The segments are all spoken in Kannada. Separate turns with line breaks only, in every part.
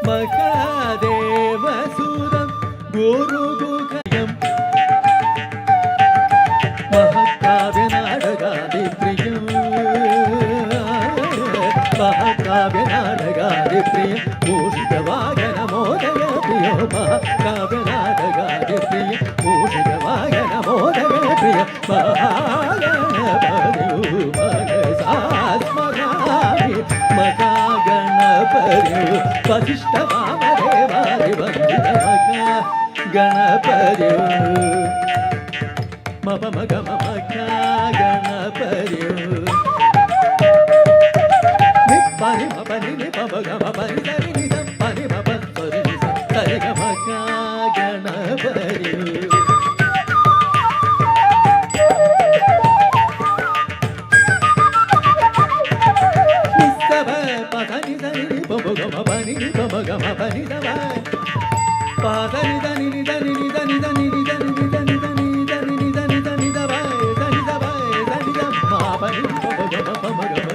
ಮಕಾದೇವಸುರಂ ಗುರುಗುಖಯಂ ಮಹಾಕಾವ್ಯ ನಾಟಗಾದಿ ಪ್ರಿಯಂ ಮಹಾಕಾವ್ಯ ನಾಟಗಾದಿ ಪ್ರಿಯ ಮೂಷಿಕವಾಗನ ಮೋದಯ ಪ್ರಿಯ ಮಹಾಕಾವ್ಯ ನಾಟಗಾದಿ ಪ್ರಿಯ ಮೂಷಿಕವಾಗನ ಮೋದಯ ಪ್ರಿಯ ಮಹಾಗಣಪತಿಯು ಮನಸಾಸ್ಮರಾಮಿ ಮಹಾಗಣಪತಿಯು ವಸಿಷ್ಠ ವಾಮದೇವಾದಿ ವಂದಿತ ಮಹಾಗಣಪತಿಯು ಮಮ ಮಗ ಮಮ ಗಣಪತಿಯು ಪನಿ ಪನಿ ನಿ ಪಮ ಗಮ ಪನಿ ಸರಿ ನಿ ಸ ಪನಿ ಮ ಪ ಸರಿ ನಿ ಸ ಸರಿ ಗಮ ಗಣಪತಿಯು ನಿಸ್ಸವ ಪನಿ ಸರಿ ನಿ ಪಮ ಗಮ ಪನಿ ನಿ ಪಮ ಗಮ ಪನಿ ಸವ ಪಾದ ನಿ ದ ನಿ ನಿ ದ ನಿ ನಿ ದ ನಿ ದ ನಿ ನಿ ದ ನಿ ನಿ ದ ನಿ ದ ನಿ ದ ನಿ ನಿ ದ ನಿ ದ ನಿ ದ ಬೈ ದ ನಿ ದ ಬೈ ದ ನಿ ದ ಮಾ ಪನಿ ಪಮ ಗಮ ಪಮ ಗಮ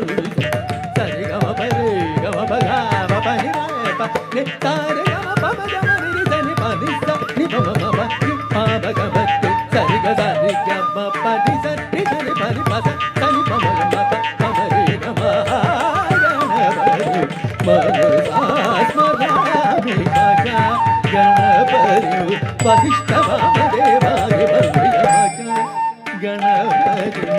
ಸರಿ ಗಮ ಪರಿ ಗಮ ಪಗ ಮ ಪನಿ ಮ ಪ ನಿ ತಾರೆ ಗಮ ಪಮ ಗಮ ನಿ ದ ನಿ ಪ ನಿ ಸ ನಿ ಪಮ ಮ ಪ ನಿ ಪ ಬ ಗಮ ತಿ ಸರಿ ಗ ದ ನಿ ಗ ಮ ಪ ನಿ ಸ ನಿ ದ ನಿ ಪ ನಿ ಪ ಸ ಸ ನಿ ಪಮ ಗಮ ಪ ಪಮ ರಿ ಗಮ ಮನಸಾಸ್ಮರಾಮಿ ಮಗ ಗಣಪತಿಯು ವಸಿಷ್ಠ ವಾಮದೇವಾದಿ ವಂದಿತ ಮಗ ಗಣಪತಿಯು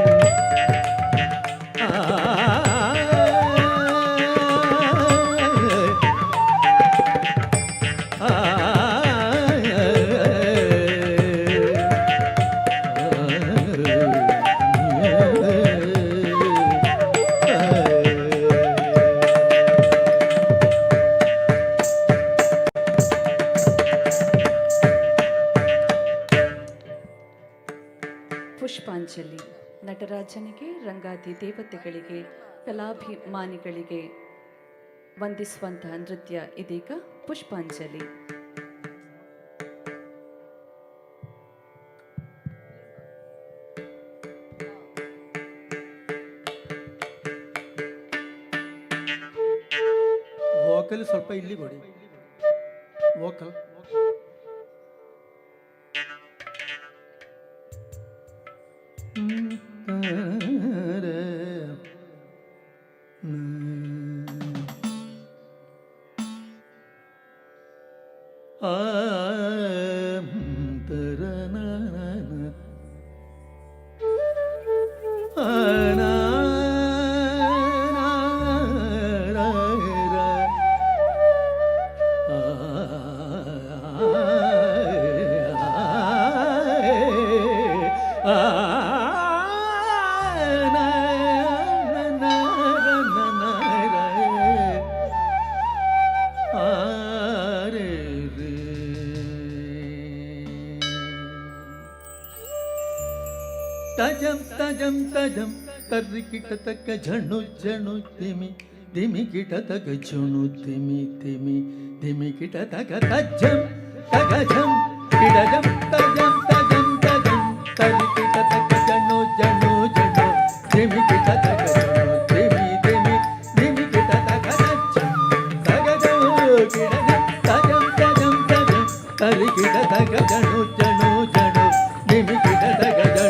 ಪುಷ್ಪಾಂಜಲಿ. ನಟರಾಜನಿಗೆ, ರಂಗಾದಿ ದೇವತೆಗಳಿಗೆ, ಕಲಾಭಿಮಾನಿಗಳಿಗೆ ವಂದಿಸುವಂತಹ ನೃತ್ಯ ಇದೀಗ ಪುಷ್ಪಾಂಜಲಿ.
ವೋಕಲ್ ಸ್ವಲ್ಪ ಇಲ್ಲಿ ಕೊಡಿ. ವೋಕಲ್ ತಜಂ ತಜಂ ತಜಂ ತರ್ರಿ ಕಿಟ ತಕ್ಕ ಝಣು ಝಣು ತಿಮಿ ದಿಮಿ ಕಿಟ ತಗ ಝಣು ತಿಮಿ ತಿಮಿ ದಿಮಿ ಕಿಟ ತಗ ತಜ್ಜಂ ತಗಜಂ ಕಿಡಜಂ ತಜಂ ತಜಂ ತಜಂ ತರ್ರಿ ಕಿಟ ತಕ್ಕ ಝಣು ಝಣು ಝಣು ದಿಮಿ ಕಿಟ ತಗ ಝಣು ತಿಮಿ ದಿಮಿ ದಿಮಿ ಕಿಟ ತಗ ತಜ್ಜಂ ತಗಜಂ ಕಿಡಜಂ ತಜಂ ತಜಂ ತಜಂ ತರ್ರಿ ಕಿಟ ತಗ ಝಣು ಝಣು ಝಣು ದಿಮಿ ಕಿಟ ತಗ ಝಣು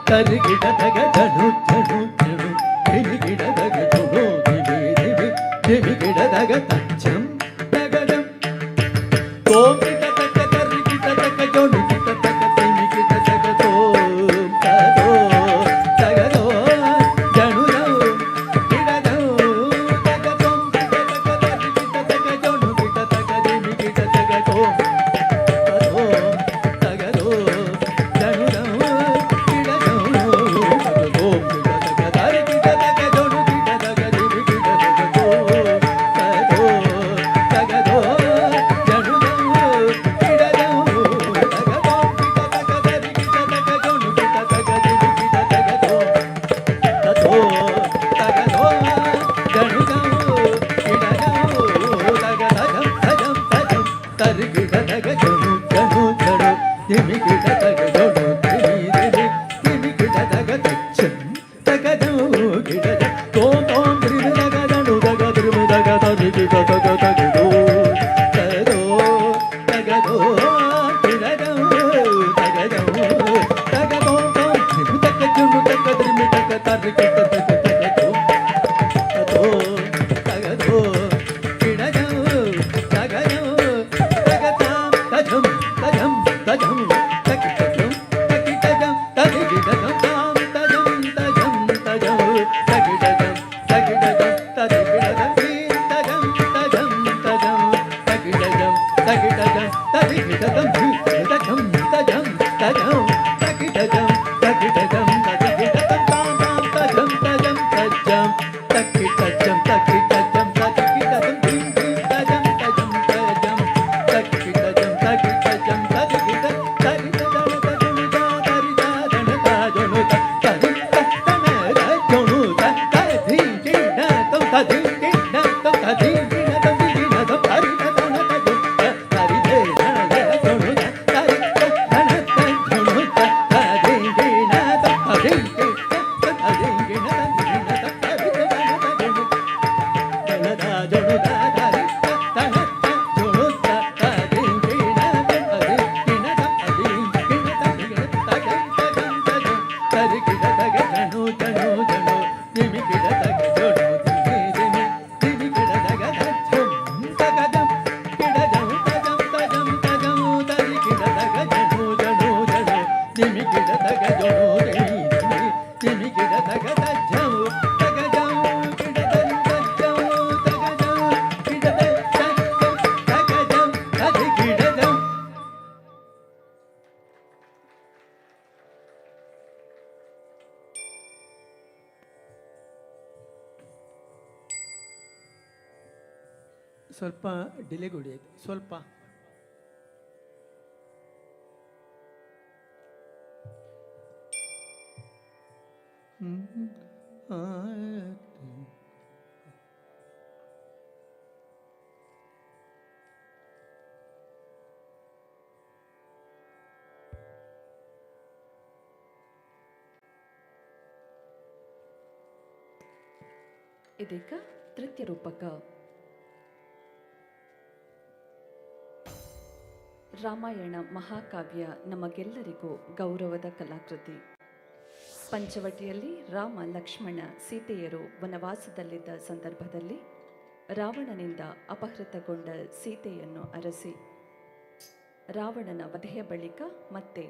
ತರಿ ಗಿಡ ತಗ ಧನು ಧನು ಧಿಮಿ ಗಿಡ ತಗ ಧನು ಧಿಮಿ ಧಿಮಿ ದಿಮಿ ಗಿಡ ತಗ ತಚ್ಚಂ ತಗದಂ ತೋಂ ಗಿಡ ತಗ ತರ್ರಿ ಗಿಡ ತಗ ಜೋಡು ಗಿಡ ತಗ ದಿಮಿ ಗಿಡ ತಗ ತೋಂ ತಗೋ ತಗದೋ ಜನುದೋ ಗಿಡದೋ ತಗ ತೋಂ ಗಿಡ ತಗ ತರ್ರಿ ಗಿಡ ತಗ ಜೋಡು ಗಿಡ ತಗ ದಿಮಿ ಗಿಡ ತಗ ತೋಂ ತಗೋ ತಗದೋ ಜನುದೋ ಗಿಡದೋ ತಗೋ ಗಿಡ ತಗ ತರ್ರಿ ಗಿಡ ತಗ ಜೋಡು ಗಿಡ ತಗ ದಿಮಿ ಗಿಡ ತಗ ತೋಂ ತಗೋ ತಗದೋ ಜನುದೋ ಗಿಡದೋ ತಗದೋ ಗಿಡ ತಗ ತರ್ರಿ ಗಿಡ ತಗ ಜೋಡು ಗಿಡ ತಗ ದಿಮಿ ಗಿಡ ತಗ ತೋಂ ತಗೋ ತಗದೋ ಜನುದೋ ಗಿಡದೋ ತಗ ತಗಂ ತಗಂ ತಗಂ ತರ್ರಿ ಗಿಡ ತಗ ಜೋಡು ಜನು ಜನು ದಿಮಿ ಗಿಡ ತಗ ಜೋಡು ದಿಮಿ ದಿಮಿ ದಿಮಿ ಗಿಡ ತಗ ತಚ್ಚಂ ತಗದೋ ಗಿಡದ ತೋಂ ತೋಂ ದ್ರಿಮಿ ತಗ ಜನು ತಗ ದ್ರಿಮಿ ತಗ ತರ್ರಿ ಗಿಡ ತಗ ತಗದೋ ತಗದೋ ತಗದೋ ಗಿಡದೋ ತಗದೋ ತಗದೋ ತೋಂ ದ್ರಿಮಿ ತಗ ಜನು ತಗ ದ್ರಿಮಿ ತಗ ತರ್ರಿ ಗಿಡ ತಗ ತಗದೋ ತಗದೋ ತಗದೋ ಗಿಡದೋ ತಗದೋ ತಗತಾಂ ತಜಂ ತಜಂ ತಜಂ ತಗಿ ತಜಂ ತಗಿ ತಜಂ ತಗಿ ಗಿಡದಂ ತಾಂ ತಜಂ ತಜಂ ತಜಂ ತಗಿ ತಜಂ ತಗಿ ತಜಂ ತಗಿ ಗಿಡದಂ ಧೀಂ ತಜಂ ತಜಂ ತಜಂ ತಗಿ ತಜಂ ತಗಿ ತಜಂ ತಗಿ ಗಿಡದಂ ಧೀಂ ತಜಂ ತಜಂ ತಜಂ ತಗಿ ತಜಂ ತಗಿ ತಜಂ ತಗಿ ಗಿಡದಂ ತಾಂ ತಾಂ ತಜಂ ತಜಂ ತಜಂ ತಗಿ ತಜಂ ತಗಿ ತಜಂ ತಗಿ ಗಿಡದಂ ಧೀಂ ಧೀಂ ತಜಂ ತಜಂ ತಜಂ ತಗಿ ತಜಂ ತಗಿ ತಜಂ ತಗಿ ಗಿಡದಂ ತಗಿ ತಜಂ ತಜಂ ತರಿ ತಜಂ ತಜನು ತರಿ ತನ ಜನು ತರಿ ಗಿಡ ತಂ ತರಿ ಗಿಡ ತಂ ತರಿ ಗಿಡ ತಂ ಗಿಡದಂ ತರಿ ತನ ತಜಂ ತರಿ ದೇ ಜನ ಜನು ತರಿ ತನ ತಜನು ತರಿ ಗಿಡ ತಂ ತರಿ ಗಿಡ ತರಿ ಗಿಡ ತಂ ಗಿಡ ತಂ ತರಿ ತನ ತಜನು ತನದ ಜನು ತರಿ ತನ ಜನು ತರಿ ಗಿಡ ತಂ ತರಿ ಗಿಡ ತಂ ತರಿ ಗಿಡ ತಂ ಗಿಡ ತಜಂ ತಜಂ ತಜಂ ತರಿ ಗಿಡ ತಗ ಜನು ಜನು ಜನು ದಿಮಿ ಗಿಡ ತಗ ಜೋಡು ದಿಮಿ ದಿಮಿ ದಿಮಿ ಗಿಡ ತಗ ತಜಂ ತಗದಂ ಗಿಡದಂ ತಜಂ ತಜಂ ತಜಂ ತರಿ ಗಿಡ ತಗ ಜನು ಜನು ಜನು ದಿಮಿ ಗಿಡ ತಗ ಜೋಡು ದಿಮಿ ದಿಮಿ ದಿಮಿ ಗಿಡ ತಗ ತಜಂ ತಗದಂ ಗಿಡದಂ ತಜಂ ತಗದಂ ಗಿಡದಂ ತಜಂ ತಗದಂ ತರಿ ಗಿಡದಂ ಸ್ವಲ್ಪ ಡಿಲೆಗೊಡಿ ಆಯ್ತು ಸ್ವಲ್ಪ
ಇದೀಗ ತೃತೀಯ ರೂಪಕ ರಾಮಾಯಣ ಮಹಾಕಾವ್ಯ ನಮಗೆಲ್ಲರಿಗೂ ಗೌರವದ ಕಲಾಕೃತಿ. ಪಂಚವಟಿಯಲ್ಲಿ ರಾಮ ಲಕ್ಷ್ಮಣ ಸೀತೆಯರು ವನವಾಸದಲ್ಲಿದ್ದ ಸಂದರ್ಭದಲ್ಲಿ ರಾವಣನಿಂದ ಅಪಹೃತಗೊಂಡ ಸೀತೆಯನ್ನು ಅರಸಿ ರಾವಣನ ವಧೆಯ ಬಳಿಕ ಮತ್ತೆ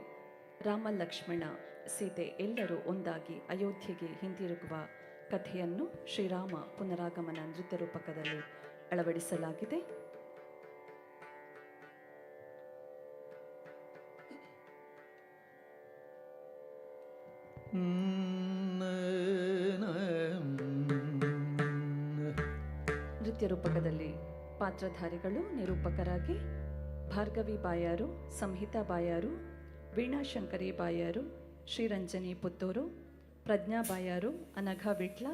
ರಾಮ ಲಕ್ಷ್ಮಣ ಸೀತೆ ಎಲ್ಲರೂ ಒಂದಾಗಿ ಅಯೋಧ್ಯೆಗೆ ಹಿಂದಿರುಗುವ ಕಥೆಯನ್ನು ಶ್ರೀರಾಮ ಪುನರಾಗಮನ ನೃತ್ಯ ರೂಪಕದಲ್ಲಿ ಅಳವಡಿಸಲಾಗಿದೆ. ನೃತ್ಯ ರೂಪಕದಲ್ಲಿ ಪಾತ್ರಧಾರಿಗಳು ನಿರೂಪಕರಾಗಿ ಭಾರ್ಗವಿ ಬಾಯಾರು, ಸಂಹಿತಾ ಬಾಯಾರು, ವೀಣಾಶಂಕರಿ ಬಾಯಾರು, ಶ್ರೀರಂಜನಿ ಪುತ್ತೂರು, ಪ್ರಜ್ಞಾ ಬಾಯಾರು, ಅನಘಾ ವಿಟ್ಲ,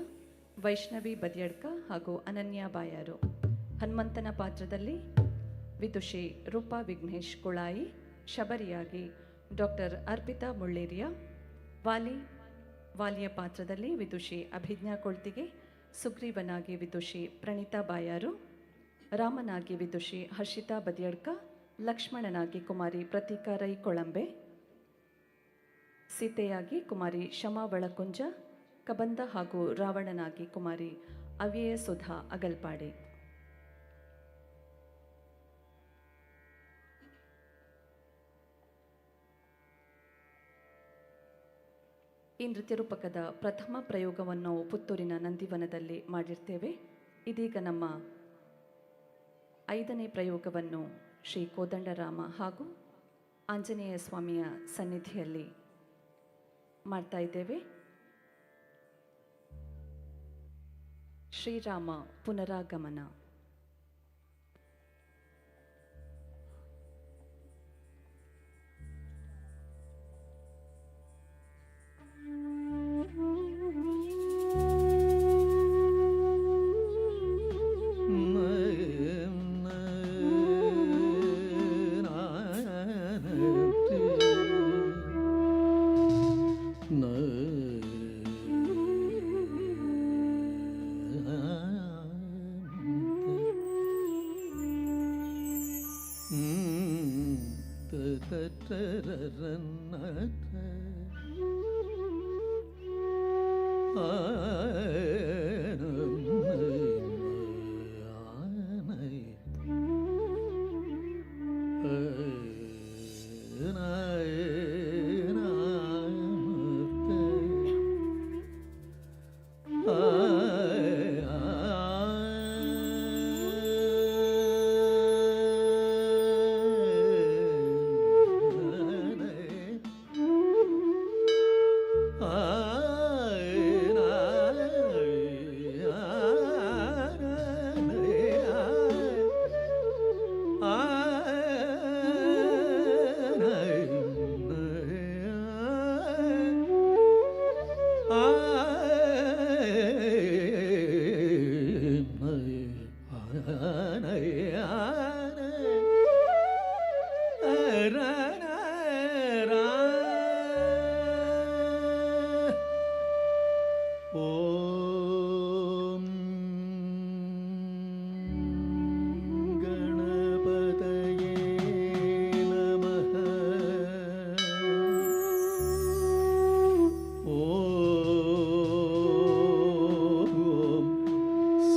ವೈಷ್ಣವಿ ಬದಿಯಡ್ಕ ಹಾಗೂ ಅನನ್ಯ ಬಾಯಾರು. ಹನುಮಂತನ ಪಾತ್ರದಲ್ಲಿ ವಿದುಷಿ ರೂಪಾ ವಿಘ್ನೇಶ್ ಕುಳಾಯಿ, ಶಬರಿಯಾಗಿ ಡಾಕ್ಟರ್ ಅರ್ಪಿತಾ ಮುಳ್ಳೇರಿಯ. ವಾಲಿಯ ಪಾತ್ರದಲ್ಲಿ ವಿದುಷಿ ಅಭಿಜ್ಞಾ ಕೊಳ್ತಿಗೆ, ಸುಗ್ರೀವನಾಗಿ ವಿದುಷಿ ಪ್ರಣೀತಾ ಬಾಯಾರು, ರಾಮನಾಗಿ ವಿದುಷಿ ಹರ್ಷಿತಾ ಬದಿಯಡ್ಕ, ಲಕ್ಷ್ಮಣನಾಗಿ ಕುಮಾರಿ ಪ್ರತೀಕಾ ರೈ ಕೊಳಂಬೆ, ಸೀತೆಯಾಗಿ ಕುಮಾರಿ ಶಮಾ ಒಳಕುಂಜ, ಕಬಂದ ಹಾಗೂ ರಾವಣನಾಗಿ ಕುಮಾರಿ ಅವ್ಯಯ ಸುಧಾ ಅಗಲ್ಪಾಡಿ. ಈ ನೃತ್ಯ ರೂಪಕದ ಪ್ರಥಮ ಪ್ರಯೋಗವನ್ನು ಪುತ್ತೂರಿನ ನಂದಿವನದಲ್ಲಿ ಮಾಡಿರ್ತೇವೆ. ಇದೀಗ ನಮ್ಮ 5ನೇ ಪ್ರಯೋಗವನ್ನು ಶ್ರೀ ಕೋದಂಡರಾಮ ಹಾಗೂ ಆಂಜನೇಯ ಸ್ವಾಮಿಯ ಸನ್ನಿಧಿಯಲ್ಲಿ ಮಾಡ್ತಾ ಇದ್ದೇವೆ. ಶ್ರೀರಾಮ ಪುನರಾಗಮನ.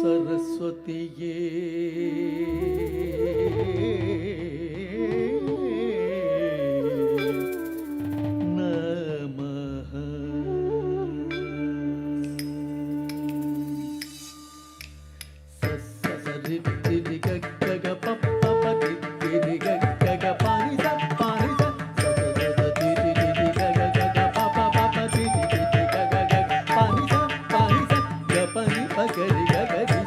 सरस्वतीये नमः. सरि रि ग ग प प प रि रि ग ग पानि स पानि स स रि रि रि ग ग प प प प रि रि ग ग पानि स ग पानि प ग रि ग ग रि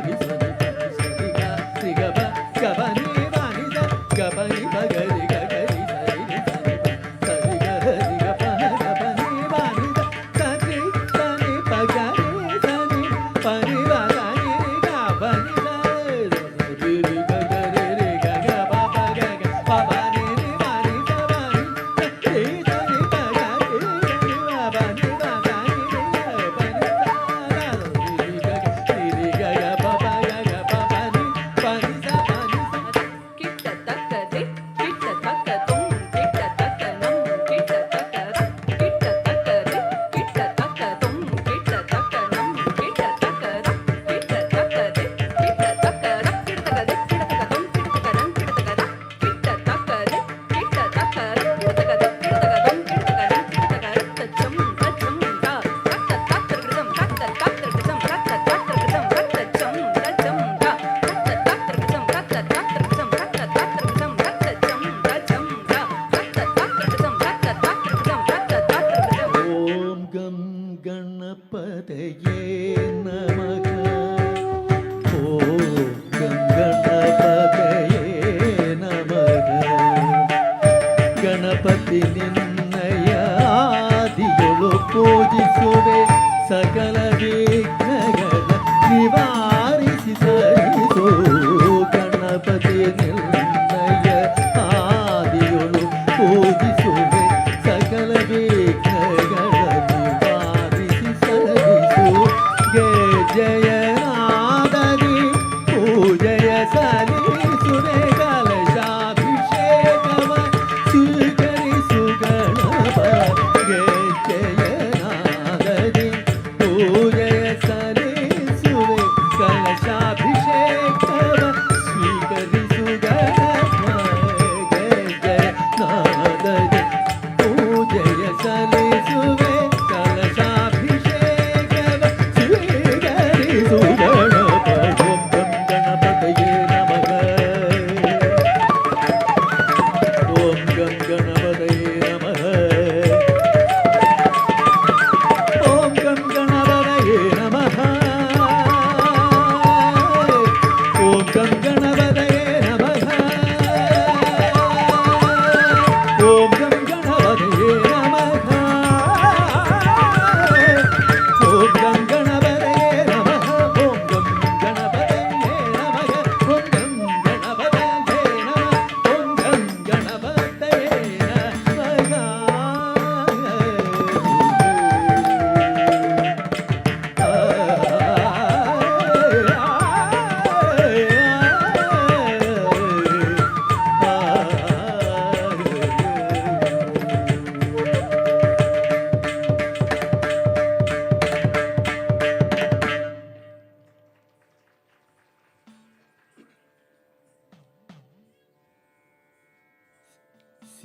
स रि स रि प स रि ग रि ग प ग पानि पानि स ग पानि प ग रि ग ग रि स रि रि स रि प स रि ग रि ग प ग पानि पानि स रि स रि प ग रि स रि पानि प ग रि ग पानि स रि रि ग ग रि रि ग ग प प ग ग प पानि रि पानि स पानि रि स रि प ग रि ग रि प पानि प ग रि ग पानि स रि रि ग ग प प ग ग प पानि पानि स पानि स
ಕಿಟ್ಟ ತಕ್ಕದೆ ಕಿಟ್ಟ ತಕ್ಕ ತುಂ ಕಿಟ್ಟ ತಕ್ಕ ನಂ ಕಿಟ್ಟ ತಕ್ಕ ಕಿಟ್ಟ ತಕ್ಕದೆ ಕಿಟ್ಟ ತಕ್ಕ ತುಂ ಕಿಟ್ಟ ತಕ್ಕ ನಂ ಕಿಟ್ಟ ತಕ್ಕ ಕಿಟ್ಟ ತಕ್ಕದೆ ಕಿಟ್ಟ ತಕ್ಕ ಕಿಟ್ಟ ತಕ್ಕದೆ ಕಿಟ್ಟ ತಕ್ಕ ತುಂ ಕಿಟ್ಟ ತಕ್ಕ ನಂ ಕಿಟ್ಟ ತಕ್ಕ ಕಿಟ್ಟ ತಕ್ಕದೆ ಕಿಟ್ಟ ತಕ್ಕ ಕಿಟ್ಟ ತಕ್ಕದೆ ಕಿಟ್ಟ ತಕ್ಕ ತುಂ ಕಿಟ್ಟ ತಕ್ಕ ನಂ ಕಿಟ್ಟ ತಕ್ಕ ತಚ್ಚಂ ತಚ್ಚಂ ತಾ ತಕ್ಕ ತಕ್ಕ ಕೃತಂ ತಕ್ಕ ತಕ್ಕ ಕೃತಂ ತಕ್ಕ ತಕ್ಕ ಕೃತಂ ತಚ್ಚಂ ತಚ್ಚಂ ತಾ ತಕ್ಕ ತಕ್ಕ ಕೃತಂ ತಕ್ಕ ತಕ್ಕ ಕೃತಂ ತಕ್ಕ ತಕ್ಕ ಕೃತಂ ತಚ್ಚಂ ತಚ್ಚಂ ತಾ ತಕ್ಕ ತಕ್ಕ ಕೃತಂ ತಕ್ಕ ತಕ್ಕ ಕೃತಂ ತಕ್ಕ ತಕ್ಕ ಕೃತಂ.
ಓಂ ಗಂ ಗಣಪತಯೇ ನಮಃ. ಓಂ ಗಂ ಗಣಪತಯೇ ನಮಃ. ಗಣಪತಿ ನಿನ್ನಯ ಆದಿಯೊಳು ಪೂಜಿಸುವೆ, ಸಕಲ ವಿಘ್ನಗಳ ನಿವಾರಿಸಿ ಸರಿಸೋ. ಗಣಪತಿ ನಿನ್ನಯ ಆದಿಯೊಳು ಪೂಜಿಸುವೆ, ಸಕಲ ವಿಘ್ನಗಳ ನಿವಾರಿಸಿ ಸರಿಸು. ಜಯನಾದದಿ ಪೂಜಯ ಸಲ್ಲಿಸುವೆ, ಕಲಶಾಭಿಷೇಕವ ಸ್ವೀಕರಿಸು ಗಣಪ. ಜಯನಾದದಿ ಪೂಜಯ ಸಲ್ಲಿಸುವೆ,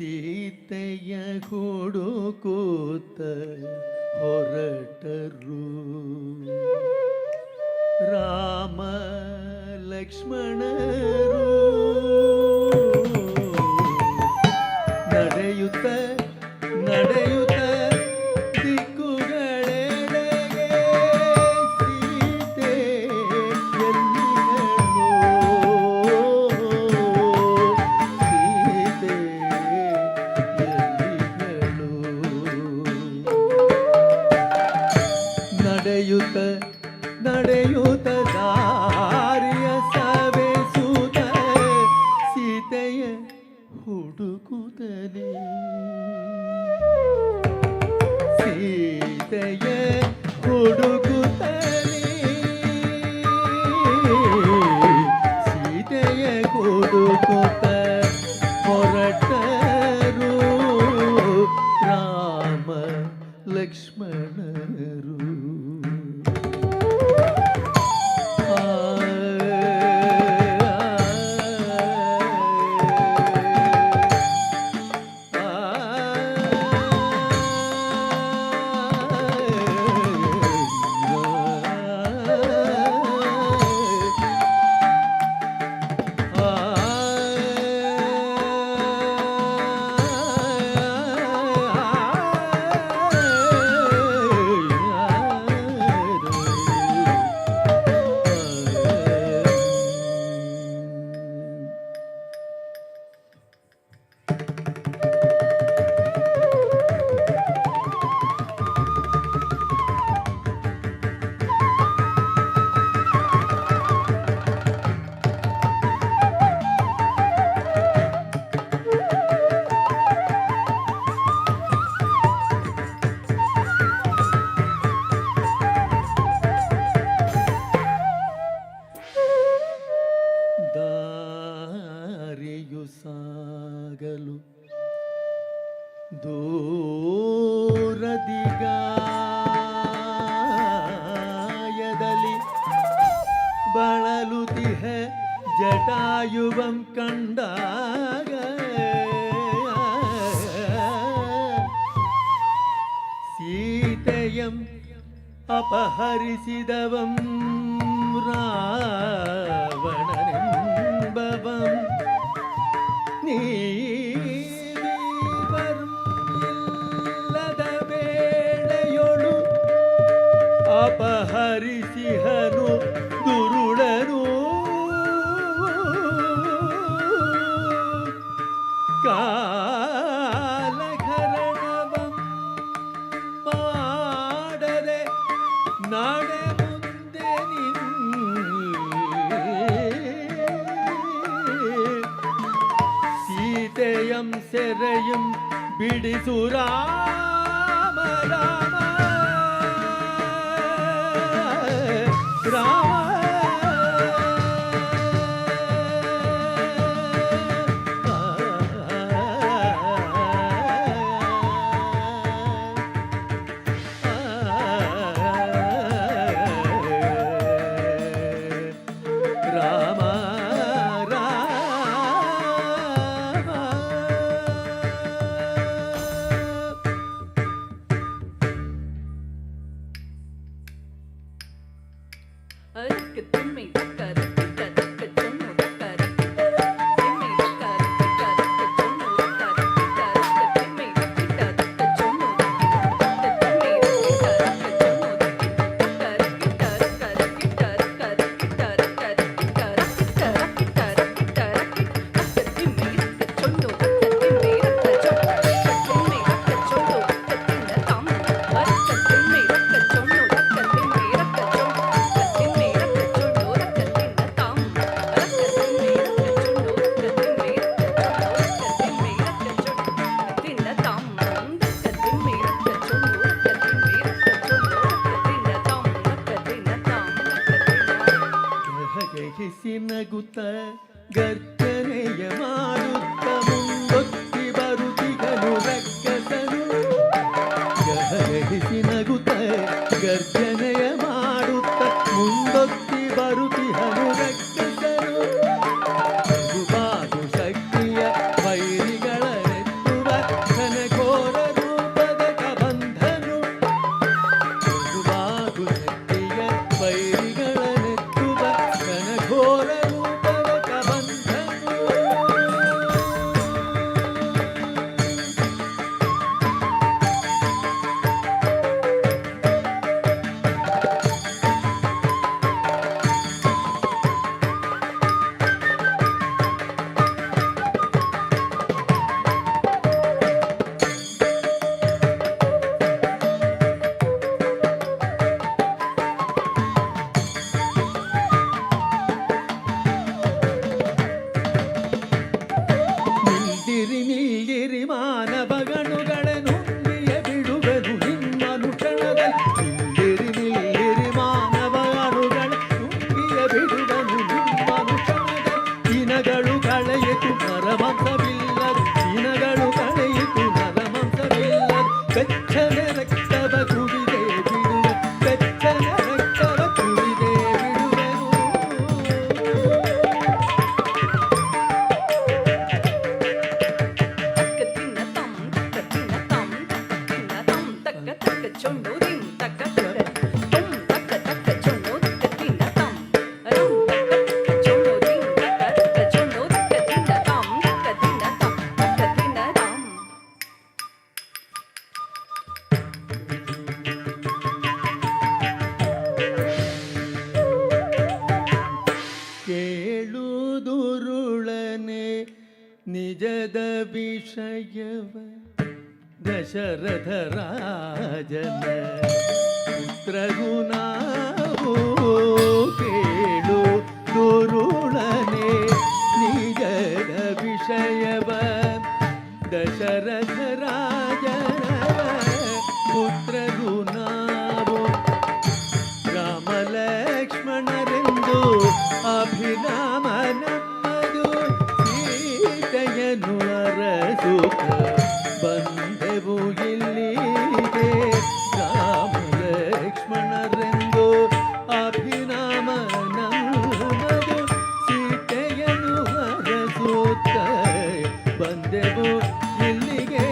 ಸೀತೆಯ ಹುಡುಕೂತ ಹೊರಟರು ರಾಮ ಲಕ್ಷ್ಮಣರು ನಡೆಯುತ್ತ ನಡೆಯುತ್ತ ದಿಕ್ಕುಗಳೆಡೆಗೆ ಸೀತೆ ಎಲ್ಲಿಹಳು ಸೀತೆ ಎಲ್ಲಿಹಳು ನಡೆಯುತ್ತ ನಡೆಯುತ್ತ ದಾರಿಯ ಸವೆಸುತ್ತ ಸೀತೆಯ ಹುಡುಕುತ್ತಲೇ ಸೀತೆಯ ಹುಡುಕುತ್ತಲೇ ಸೀತೆಯ ಹುಡುಕುತ್ತ ಹೊರಟರು ರಾಮ ಲಕ್ಷ್ಮಣರು ದಾರಿಯು ಸಾಗಲು ದೂರದಿಗಾಯದಲ್ಲಿ ಬಳಲುತಿಹ ಜಟಾಯುವಂ ಕಂಡಾಗ ಸೀತೆಯಂ ಅಪಹರಿಸಿದವಂ ರಾವಣನೆಂಬವಂ ನೀವರ್ಮಿಲ್ಲದ ವೇಳೆಯೊಳು ಅಪಹರಿಸಿಹನು ದುರುಳನು ಕಾಲಕರಣವಂ ಮಾಡದೆ ನಾಡೆ ಮುಂದೆ ಸೀತೆಯಂ ಸೆರೆಯಂ ಬಿಡಿಸು ರಾಮ ರಾಮ ರಾಮ ನಗುತ್ತ ಗರ್ಜನೆಯ ಮಾಡುತ್ತ ಮುಂದೊತ್ತಿ ಬರುತ್ತಿಗನು ರಕ್ಕಸನು ಗಹಗಹಿಸಿ ನಗುತ್ತ ಗರ್ಜನೆಯ ಮಾಡುತ್ತ ಮುಂದೊತ್ತಿ ಬರುತ್ತಿಹನು ರಕ್ಕಸನು ಬಾದು ಶಕ್ತಿಯ ವೈರಿಗಳ ನೆತ್ತು ಕೇಳುದುರುಳನೆ ನಿಜದ ವಿಷಯವ ದಶರಥ ರಾಜನ ಪುತ್ರರು ನಾವು ಕೇಳುದುರುಳನೆ ನಿಜದ ವಿಷಯವ ದಶರಥ ರಾಜನ ಪುತ್ರರು ನಾವು ರಾಮ ಲಕ್ಷ್ಮಣರೆಂದು ಅಭಿರಾಮ ನಮ್ಮದು ಸೀತೆಯನ್ನು ಅರಸುತ್ತ ಬಂದೆವು ಇಲ್ಲಿಗೆ ರಾಮ ಲಕ್ಷ್ಮಣರೆಂದು ಅಭಿರಾಮ ನಮ್ಮದು ಸೀತೆಯನ್ನು ಅರಸುತ್ತ ಬಂದೆವು ಇಲ್ಲಿಗೆ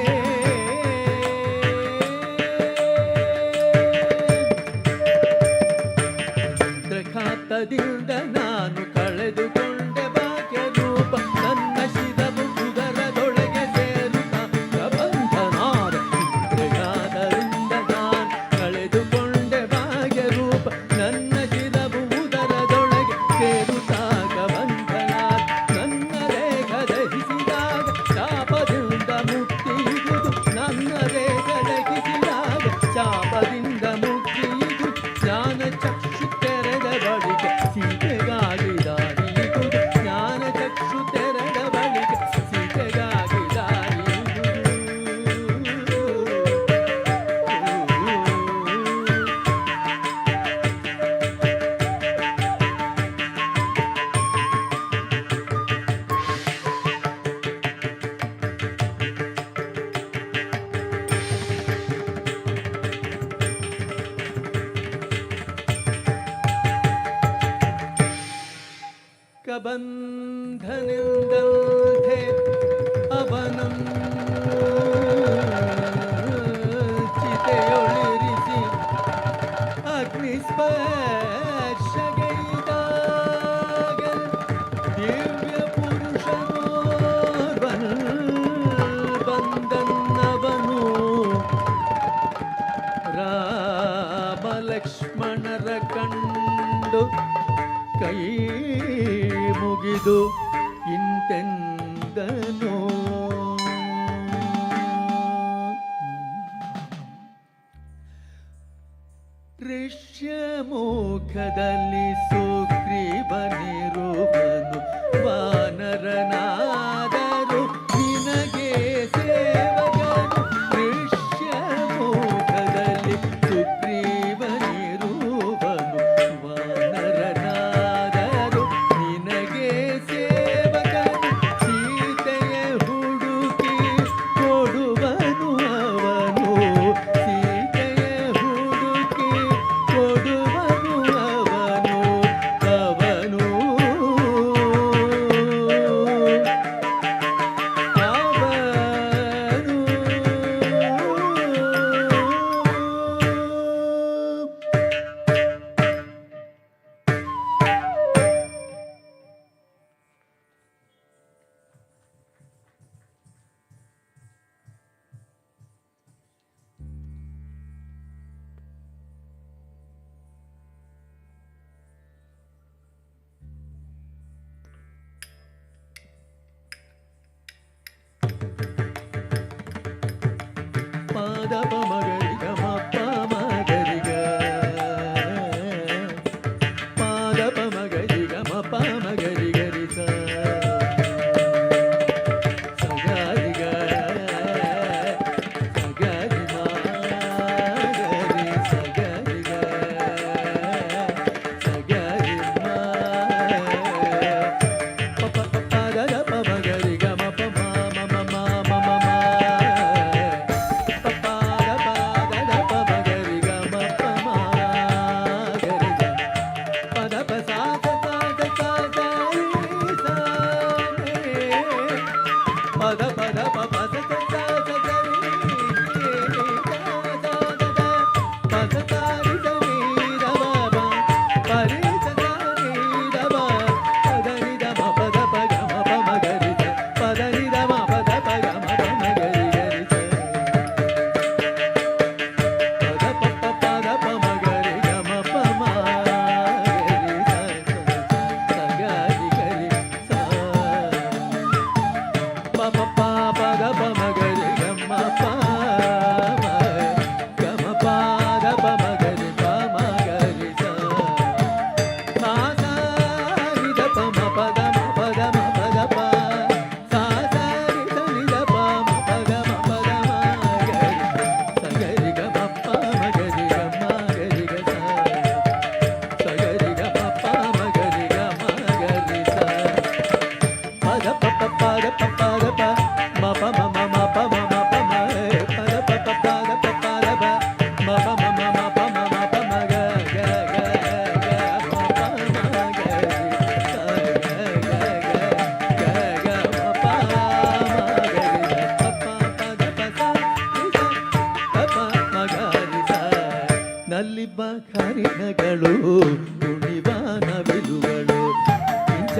ದಿಂದ ನಾನು ಕಳೆದುಕೊಂಡೆ ಭಾಗ್ಯ ರೂಪ ನನ್ನ ಶಿರವು ಉದರದೊಳಗೆ ಸೇರುತ್ತಾ ಪ್ರಬಂಧನಾದ ಇಂದ್ರಗಾದರಿಂದ ನಾನು ಕಳೆದುಕೊಂಡೆ ಭಾಗ್ಯ ರೂಪ ನನ್ನ ಶಿರವು ಉದರದೊಳಗೆ ಸೇರುತ್ತಾಗ ಬಂಧನಾದ ನನ್ನ ರೇಖ ದಹಿಸಿದಾಗ ಶಾಪದಿಂದ ಮುಕ್ತಿಯುವುದು ನನ್ನ ರೇಖ ದಹಿಸಿದಾಗ ಶಾಪದಿಂದ ಮುಕ್ತಿಯುವುದು ಜ್ಞಾನ ಚಕ್ಷು ತೆರೆದ ಬಳಿಕೆ ಸೀತೆಗಾಗಿ ದಾರಿಯುವುದು ಜ್ಞಾನ ಚಕ್ಷು ತೆರೆದ ಬಳಿಕೆ ಸೀತೆಗಾಗಿ ದಾರಿಯುವುದು ಕಬಂಧನಿಂದಂತೆ ಅವನಂ ಚಿತೆಯೊಳಿರಿಸಿ ಅಗ್ನಿಸ್ಪರ್ಶಗೈದಾಗ ದಿವ್ಯ ಪುರುಷನೋರ್ವನ್ ಬಂದನ್ನವನು ರಾಮ ಲಕ್ಷ್ಮಣರ ಕಂಡು ಕೈ ಮುಗಿದು ಇಂತೆಂದನು ಋಷ್ಯಮುಖದಲ್ಲಿ ಸುಗ್ರೀವನಿರುವನು ವಾನರನಾದರು ನಿನಗೆ ಸೇವಕನು ಋಷ್ಯಮುಖದಲ್ಲಿ ಸುಗ್ರೀವನಿರುವನು ವಾನರನಾದರು ನಿನಗೆ ಸೇವಕನು ಸೀತೆಯ ಹುಡುಕಿ ಕೊಡುವನು ಅವನು ಸೀತೆಯ ಹುಡುಕಿ ಕೊಡುವನು ಅವನು ಅವನು ಪಾದ ಪಮಗರಿಗ ಮಪ್ಪ ಮಗರಿಗ ಪಾದ ಪಮಗರಿಗ ಮಪ್ಪ ಮಗರಿಗರಿಸ ಸಗರಿಗ ಸಗರಿ ಮಾಗರಿ ಸಗರಿಗ ಸಗರಿ ಮಾ ಪಪ ಪದ ಪಮಗರಿಗ ಮಪ ಮಮ ಮಮ ಮಮ ಮಮ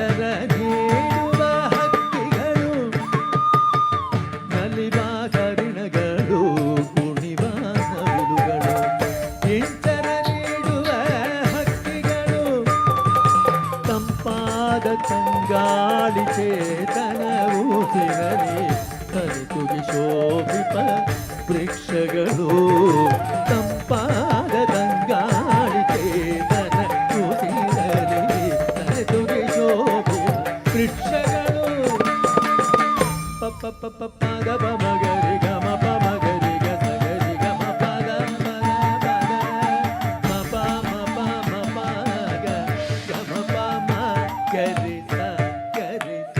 ಇಂಚರ ನೀಡುವ ಹಕ್ಕಿಗಳು ನಲಿವ ಕರಿಣಗಳು ಕುಣಿವ ನವಿಲುಗಳು ಇಂಚರ ನೀಡುವ ಹಕ್ಕಿಗಳು ತಂಪಾದ ತಂಗಾಳಿ ಚೇತನವು ಸಿಗಲಿ ಕಲಿತುಗಿ ಶೋಭಿಪ ವೃಕ್ಷಗಳು ತಂಪಾದ ತಂಗಾಳಿ ಚೇತನವು ಸಿಗಲಿ ಕಲಿತುಗಿ ಶೋಭಿಪ ವೃಕ್ಷಗಳು ಪಪ್ಪ ಪಪ್ಪ ಪದ ಮಗರಿ ಗಮ ಮಗರಿ ಗರಿ ಗಮ ಪದ ಪದ ಮ ಗ ಗಮ ಮ ಗರಿ ಸ ಗರಿ ಸ.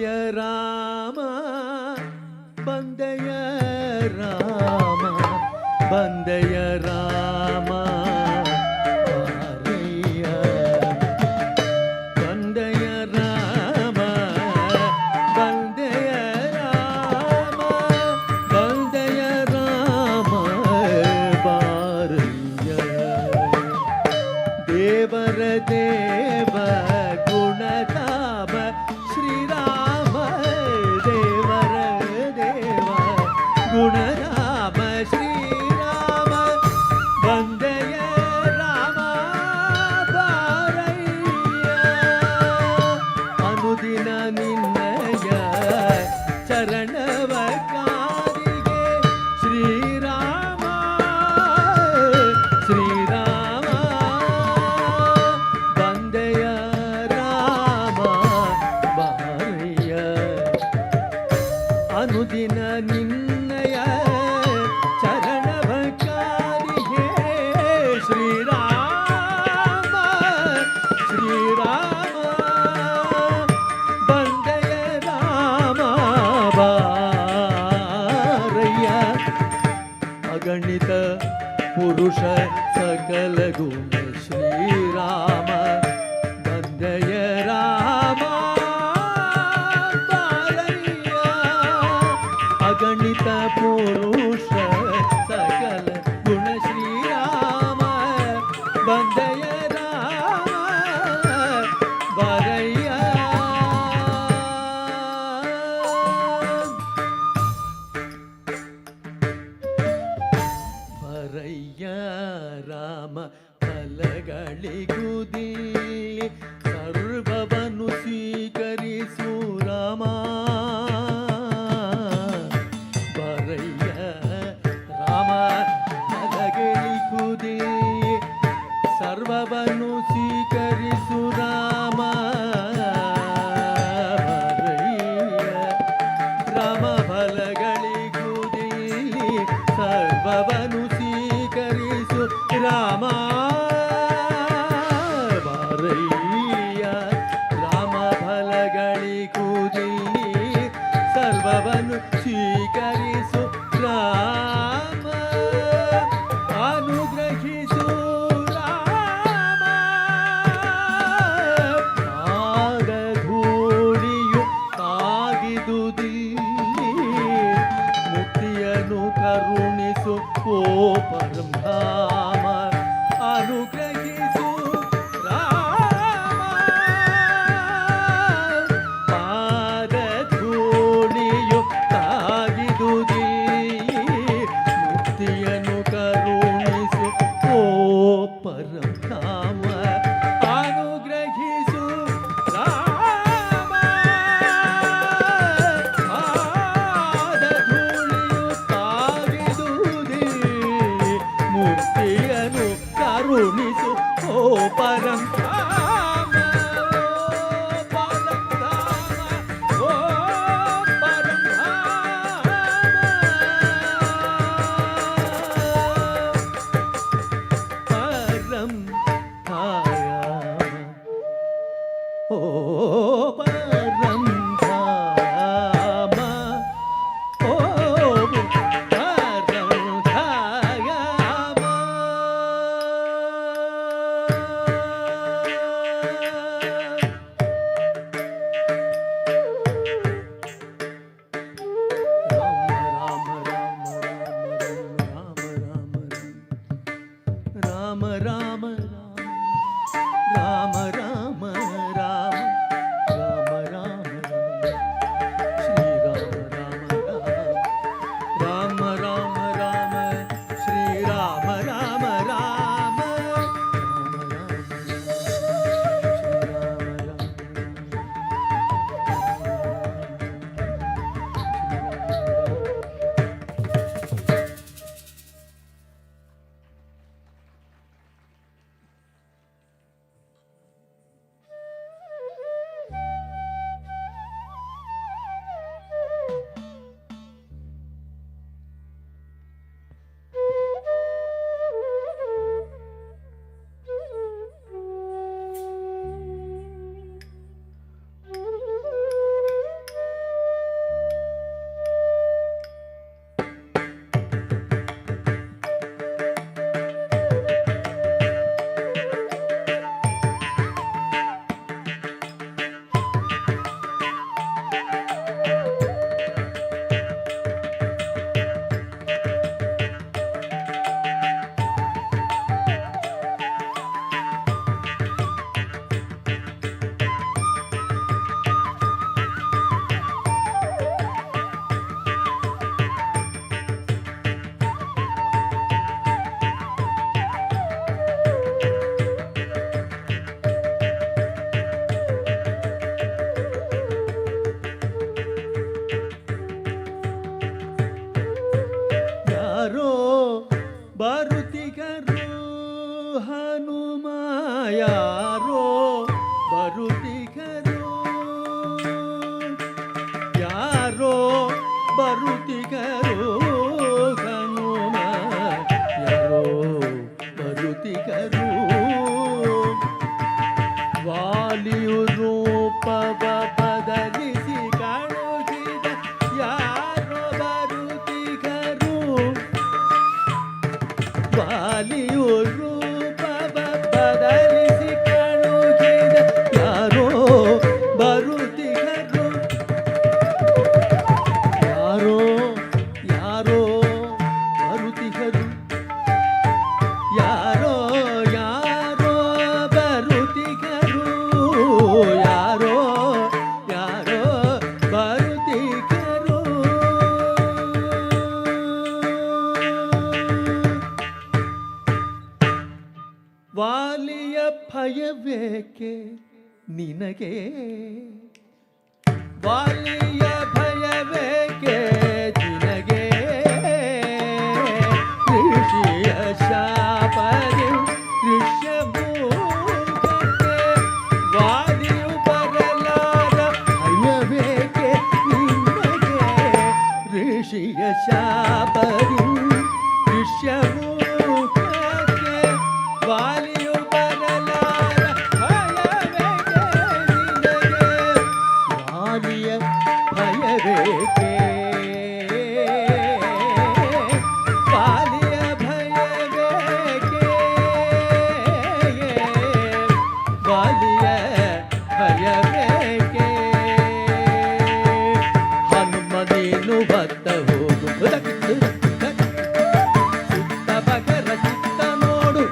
ಬಂದೆಯ ರಾಮ ಬಂದೆಯ ರಾಮ ಬಂದೆಯ ರಾಮ ಬಾರಯ್ಯ. ಬಂದೆಯ ರಾಮ ಬಂದೆಯ ರಾಮ ಬಂದೆಯ ರಾಮ ಬಾರಯ್ಯ. ದೇವರ ದೇವ ಗುಣಧಾಮ ಶ್ರೀರಾಮ ದೇವರ ದೇವ ಗುಣಧಾಮ ಶ್ರೀರಾಮ ಬಂದೆಯ ರಾಮ ಬಾರಯ್ಯ. ಅನುದಿನ ನಿನ್ನಯ ಚರಣವ ಕಾರಿಗೆ ಶ್ರೀರಾಮ ಶ್ರೀರಾಮ ಬಂದೆಯ ರಾಮ ಬಾರಯ್ಯ. ಅನುದಿನ ನಿನ್ನಯ ಚರಣವ ಕಾರಿಗೆ ಶ್ರೀರಾಮ ಶ್ರೀರಾಮ ಬಂದೆಯ ರಾಮ ಬಾರಯ್ಯ. ಅಗಣಿತ ಪುರುಷ ಸಕಲ ಗುಣ ಶ್ರೀರಾಮ ಬಂದೆಯ ರಾಮ ಬಾರಯ್ಯ. ಅಗಣಿತ ಪುರುಷ ಸಕಲ ಗುಣ ಶ್ರೀರಾಮ ಬಂದೆಯ ರಾಮ ಬಾರಯ್ಯ. ಬರಯ್ಯ ರಾಮ ಫಲಗಳಿಗುದಿಲ್ಲಿ ಸರ್ವವನ್ನು ಸ್ವೀಕರಿಸು ರಾಮ. ಬರಯ್ಯ ರಾಮ ಫಲಗಳಿಗುದಿಲ್ಲಿ ಸರ್ವವನ್ನು ಸ್ವೀಕರಿಸು ರಾಮ. ಬರಯ್ಯ ರಾಮ ಫಲಗಳಿಗುದಿಲ್ಲಿ ಸರ್ವವನ್ನು ಸ್ವೀಕರಿಸು ರಾಮ. ಬಾರಯ್ಯ ರಾಮ ಫಲಗಳಿಗುದಿಲ್ಲಿ ಸರ್ವವನ್ನು ಸ್ವೀಕರಿಸು ರಾಮ. ಅನುಗ್ರಹಿಸು ರಾಮ. ಪಾದಧೂಳಿಯು ತಾಗಿದುದಿಲ್ಲಿ ಮುಕ್ತಿಯನ್ನು ಕರುಣಿಸು ಓ ಪರಂಧಾಮ. ಅನುಗ್ರಹಿಸು ರಾಮ. ಪಾದಧೂಳಿಯು ತಾಗಿದುದಿಲ್ಲಿ ಮುಕ್ತಿಯನ್ನು ಕರುಣಿಸು ಓ ಪರಂಧಾಮ. ಅನುಗ್ರಹಿಸು ರಾಮ. ಪಾದಧೂಳಿಯು ತಾಗಿದುದಿಲ್ಲಿ ಬರುತಿಗರು ಹನುಮ ಯಾರೋ ಬರುತಿಗರು ವಾಲಿಯು ರೂಪವ ಬದಲಿಸಿ ಕಾಣುತ್ತಿದ್ದ ಯಾರೋ ಬರುತಿಗರು ವಾಲಿಯು ರೂಪವ ಬದಲಿಸಿ ಕಾಣುತ್ತಿದ್ದ ಯಾರೋ ಬರುತಿಗರು ಯಾರೋ ಯಾರೋ ಬರುತಿಗರು ಯಾರೋ ಯಾರೋ ಬರುತಿಗರು ಯಾರೋ ಯಾರೋ ಬರುತಿಗರು ವಾಲಿಯ ಭಯವೇಕೆ ನಿನಗೆ ವಾಲಿಯ ಭಯವೇಕೆ ನಿನಗೆ ಋಷಿಯ ಶಾಪದಿ ಋಷ್ಯಭೂತಕ್ಕೆ ವಾಲಿಯು ಬರಲಾರ ಭಯವೇಕೆ ನಿನಗೆ ಋಷಿಯ ಶಾಪದಿ ಋಷ್ಯಭೂತಕ್ಕೆ ವಾಲಿಯು ಬರಲಾರ ಭಯವೇಕೆ ನಿನಗೆ ವಾಲಿಯ ಭಯವೇಕೆ ವಾಲಿಯ ಭಯವೇಕೆ ವಾಲಿಯ ಭಯವೇಕೆ ಹನುಮನೇನು ಬತ್ತ ಹೋಗು ಸುತ್ತ ಬಗರ ಚಿತ್ತ ನೋಡು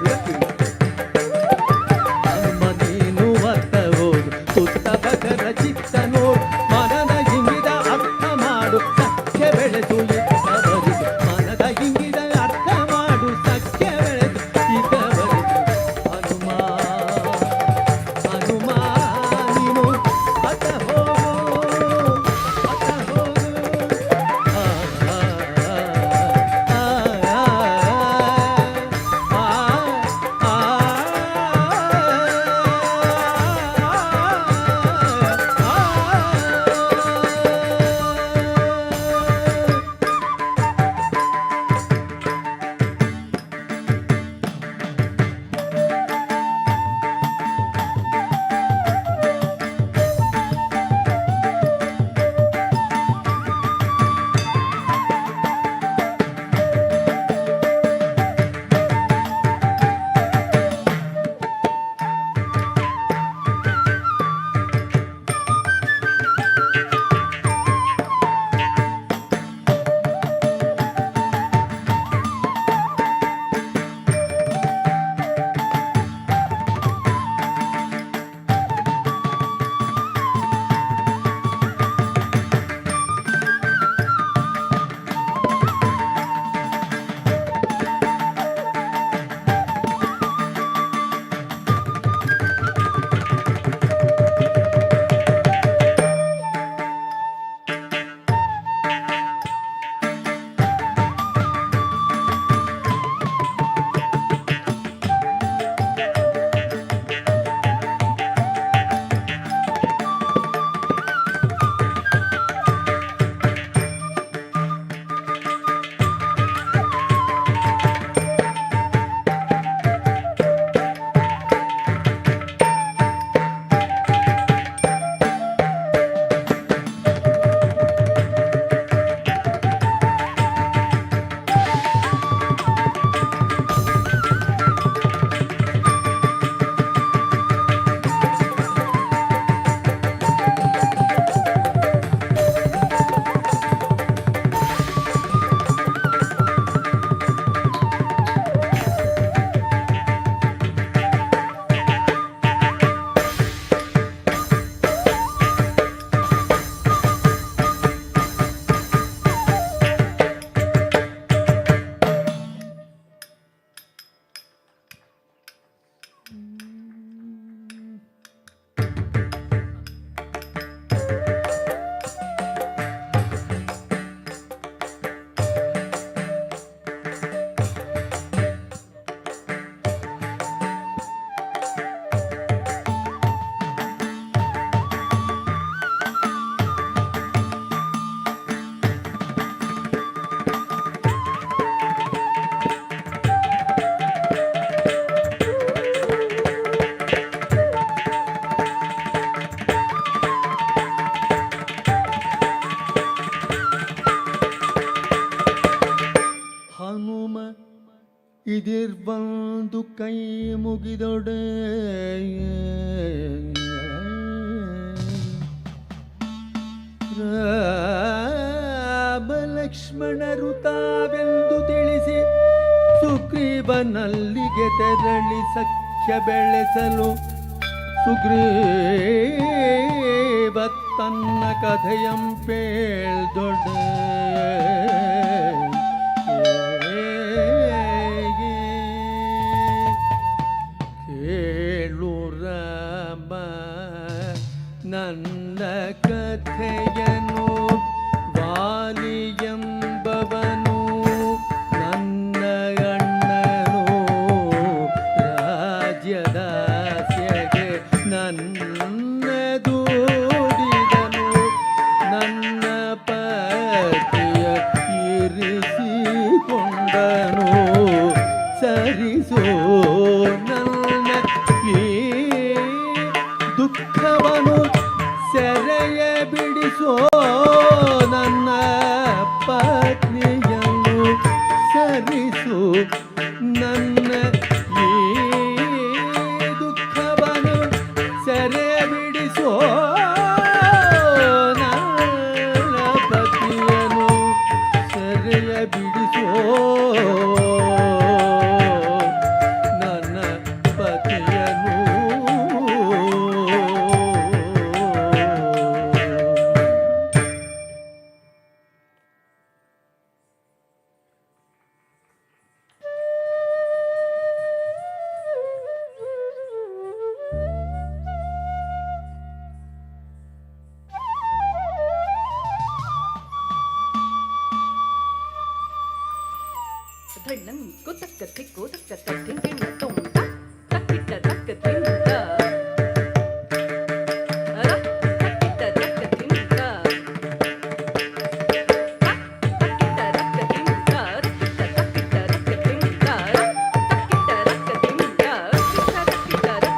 ಹನುಮನೇನು ಬತ್ತ ಹೋಗು ಸುತ್ತ ಬಗರ ಚಿತ್ತ ನೋಡು ಮನದ ಹಿಂಗಿದ ಅರ್ಥ ಮಾಡು ಸಖ್ಯ ಬೆಳೆದು ಇದ್ದ ಬರಿದು ಮನದ ಹಿಂಗಿದ ಅರ್ಥ ಮಾಡು ಸಖ್ಯ ಬೆಳೆದು ಇದ್ದ ಬರಿದು ಹನುಮ ಹನುಮ ನೀನು ಅತ ಹೋಗು ಅತ ಹೋಗು ಆ ಆ ಆ ಆ ಆ ಎದಿರ್ಬಂದು ಕೈ ಮುಗಿದೊಡೆ ರಾಮಲಕ್ಷ್ಮಣರು ತಾವೆಂದು ತಿಳಿಸಿ ಸುಗ್ರೀವನಲ್ಲಿಗೆ ತೆರಳಿ ಸಖ್ಯ ಬೆಳೆಸಲು ಸುಗ್ರೀವ ತನ್ನ ಕಥೆಯಂ ಪೇಳ್ದೊಡೆ ಕೇಳು ರಾಮ ನನ್ನ ಕಥೆಯನು ವಾಲಿಯಂಬವನು ನನ್ನ ಅಣ್ಣನು ರಾಜ್ಯದಾಸ್ಯಗೆ ನನ್ನ ದೂಡಿದನು ನನ್ನ ಪತಿಯ ಇರಿಸಿಕೊಂಡನು ಸರಿಸೋ ನನ್ನ ಈ ದುಃಖವನು ಸೆರೆಯ ಬಿಡಿಸೋ ನನ್ನ ಪತ್ನಿಯನ್ನು ಸರಿಸು ನನ್ನ ಈ ದುಃಖವನು ಸೆರೆಯ ಬಿಡಿಸೋ ನನ್ನ ಪತಿಯನ್ನು ಸೆರೆಯ ಬಿಡಿಸೋ ನನ್ನ ಪತಿಯನ್ನು
ಧಣ್ಣಂ ಕುತಕ್ಕ ತಿಕ್ಕು ತಕ್ಕ ತಿಂಗಿಣ ತುಂಟ ತಕ್ಕಿಟ್ಟ ತಕ್ಕ ತಿಂದ ತಕ್ಕಿಟ್ಟ ತಕ್ಕ ತಿಂದ ತಕ್ಕಿಟ್ಟ ತಕ್ಕ ತಿಂದ ತಕ್ಕಿಟ್ಟ ತಕ್ಕ ತಿಂದ ತಕ್ಕಿಟ್ಟ ತಕ್ಕ ತಿಂದ ತಕ್ಕಿಟ್ಟ ತಕ್ಕ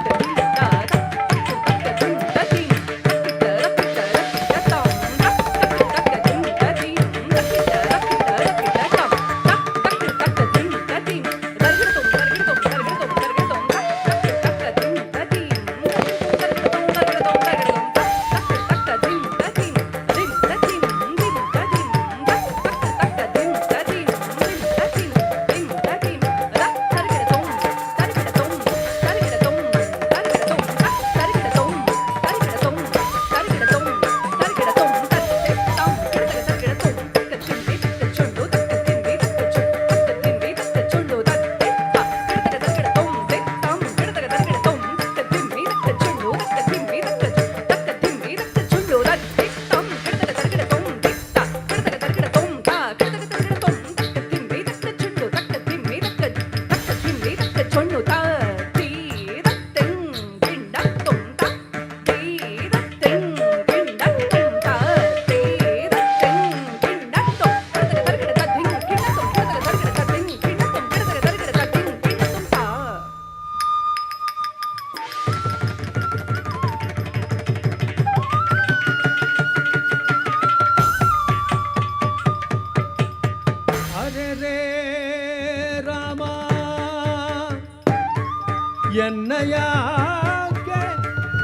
ಎನ್ನಯಾಕೆ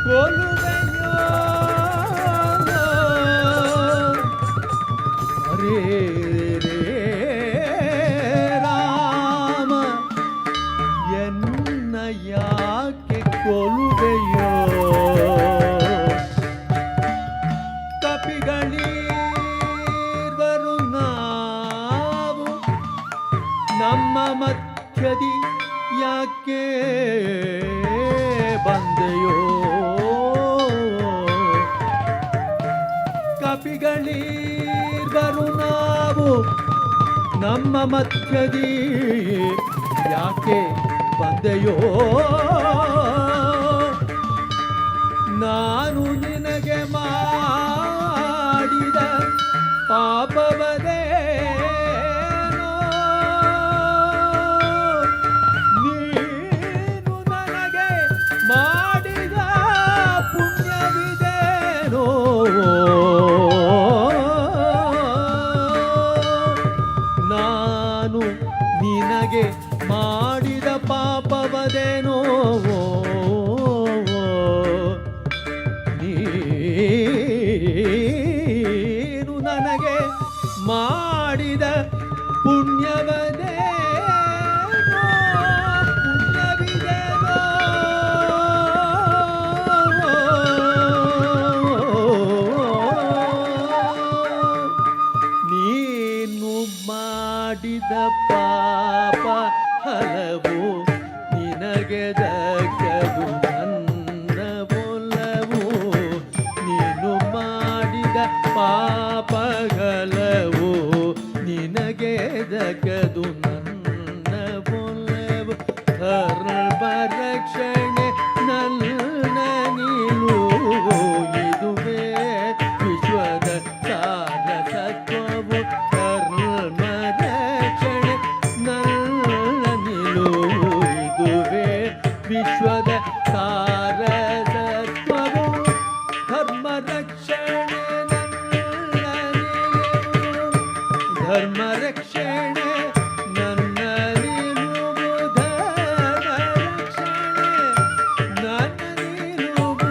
ಕೊಲುವೆಯೋ ಹರೇ ರೇ ರಾಮ ಎನ್ನಯಾಕೆ ಕೊಲುವೆಯೋ ಕಪಿಗಳೀರ್ವರು ನಾವು ನಮ್ಮ ಮಧ್ಯದಿ ಯಾಕೆ ಬಂದೆಯೋ ಕಪಿಗಳೀರ್ವರು ನಾವು ನಮ್ಮ ಮಧ್ಯದಿ ಯಾಕೆ ಬಂದೆಯೋ ನಾನು ನಿನಗೆ ಮಾಡಿದ ಪಾಪವದೇ ಮಾಡಿದ ಪುಣ್ಯವಿದೇನೋ ನಾನು ನಿನಗೆ ಮಾಡಿ ಮಾಡಿದ ಪುಣ್ಯವದೇ ಪುಣ್ಯವಿದೆನೋ ನೀನು ಮಾಡಿದ ಪಾಪ ಹಲವು ನಿನಗೆ ದಕ್ಕದು ನನ್ನ ಒಲವು ನೀನು ಮಾಡಿದ ಪಾಪಗಳವು ನಿನಗೆ ದಕ್ಕದು ನನ್ನ ಒಲವು ಧರ್ಮ ರಕ್ಷಣೆ ನನ್ನ ನಿಲುವು ಇದುವೇ ವಿಶ್ವದ ಸಾರಸತ್ವವು ಧರ್ಮ ರಕ್ಷಣೆ ನನ್ನ ನಿಲುವು ಇದುವೇ ವಿಶ್ವದ ಸಾರಸತ್ವವು ಧರ್ಮ ರಕ್ಷಣೆ ನನ್ನ ನಿಲುವು ಧರ್ಮ ರಕ್ಷಣೆ ನನ್ನ ನಿಲುವು ಧರ್ಮ ರಕ್ಷಣೆ ನನ್ನ ನಿಲುವು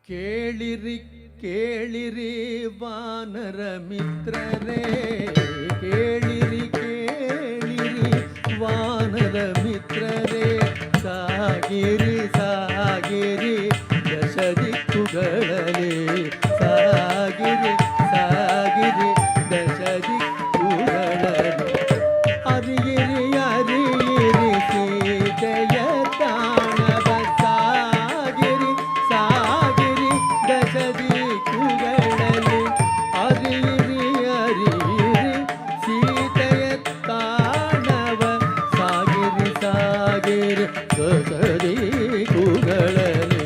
ಕೇಳಿರಿ ಕೇಳಿರಿ ವಾನರ ಮಿತ್ರರೇ ಕೇಳಿರಿ ಕೇಳಿರಿ ವಾನರ ಮಿತ್ರರೇ ಸಾಗಿರಿ ಸಾಗಿರಿ ದಶ ದಿಕ್ಕುಗಳಲ್ಲಿ ಸಾಗಿರಿ ಸಾಗಿರಿ ದಶ ದಿಕ್ಕುಗಳಲ್ಲಿ ಅರಿಯಿರಿ ಅರಿಯಿರಿ ಸೀತೆಯ ತಾಣವ ಸಾಗಿರಿ ಸಾಗಿರಿ ದಶ ದಿಕ್ಕುಗಳಲ್ಲಿ ಅರಿಯಿರಿ ಅರಿಯಿರಿ ಸೀತೆಯ ತಾಣವ ಸಾಗಿರಿ ಸಾಗಿರಿ ದಶ ದಿಕ್ಕುಗಳಲ್ಲಿ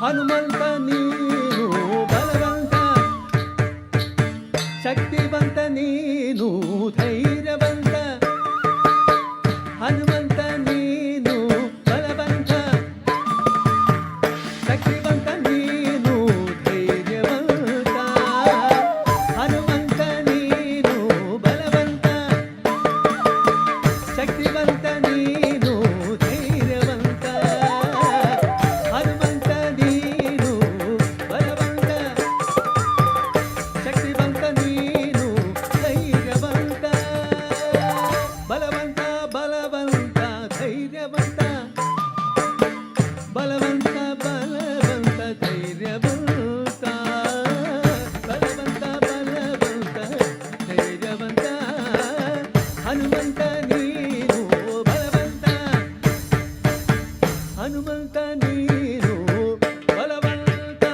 ಹನುಮಂತ ನೀನು ಬಲವಂತ ಶಕ್ತಿವಂತ ನೀನು ಧೈರ್ಯವಂತ ಹನುಮಂತ ನೀನು ಬಲವಂತ ಶಕ್ತಿವಂತ ನೀನು ಧೈರ್ಯವಂತ ಹನುಮಂತ ನೀನು ಬಲವಂತ ಶಕ್ತಿವಂತ ನೀನು ಧೈರ್ಯವಂತ ಹನುಮಂತ ನೀನು ಬಲವಂತ ಶಕ್ತಿವಂತ ನೀನು ಧೈರ್ಯವಂತ ಬಲವಂತ ಬಲವಂತ ಧೈರ್ಯವಂತ ಬಲವಂತ ಬಲವಂತ ಧೈರ್ಯ ನೀನು ಬಲವಂತ.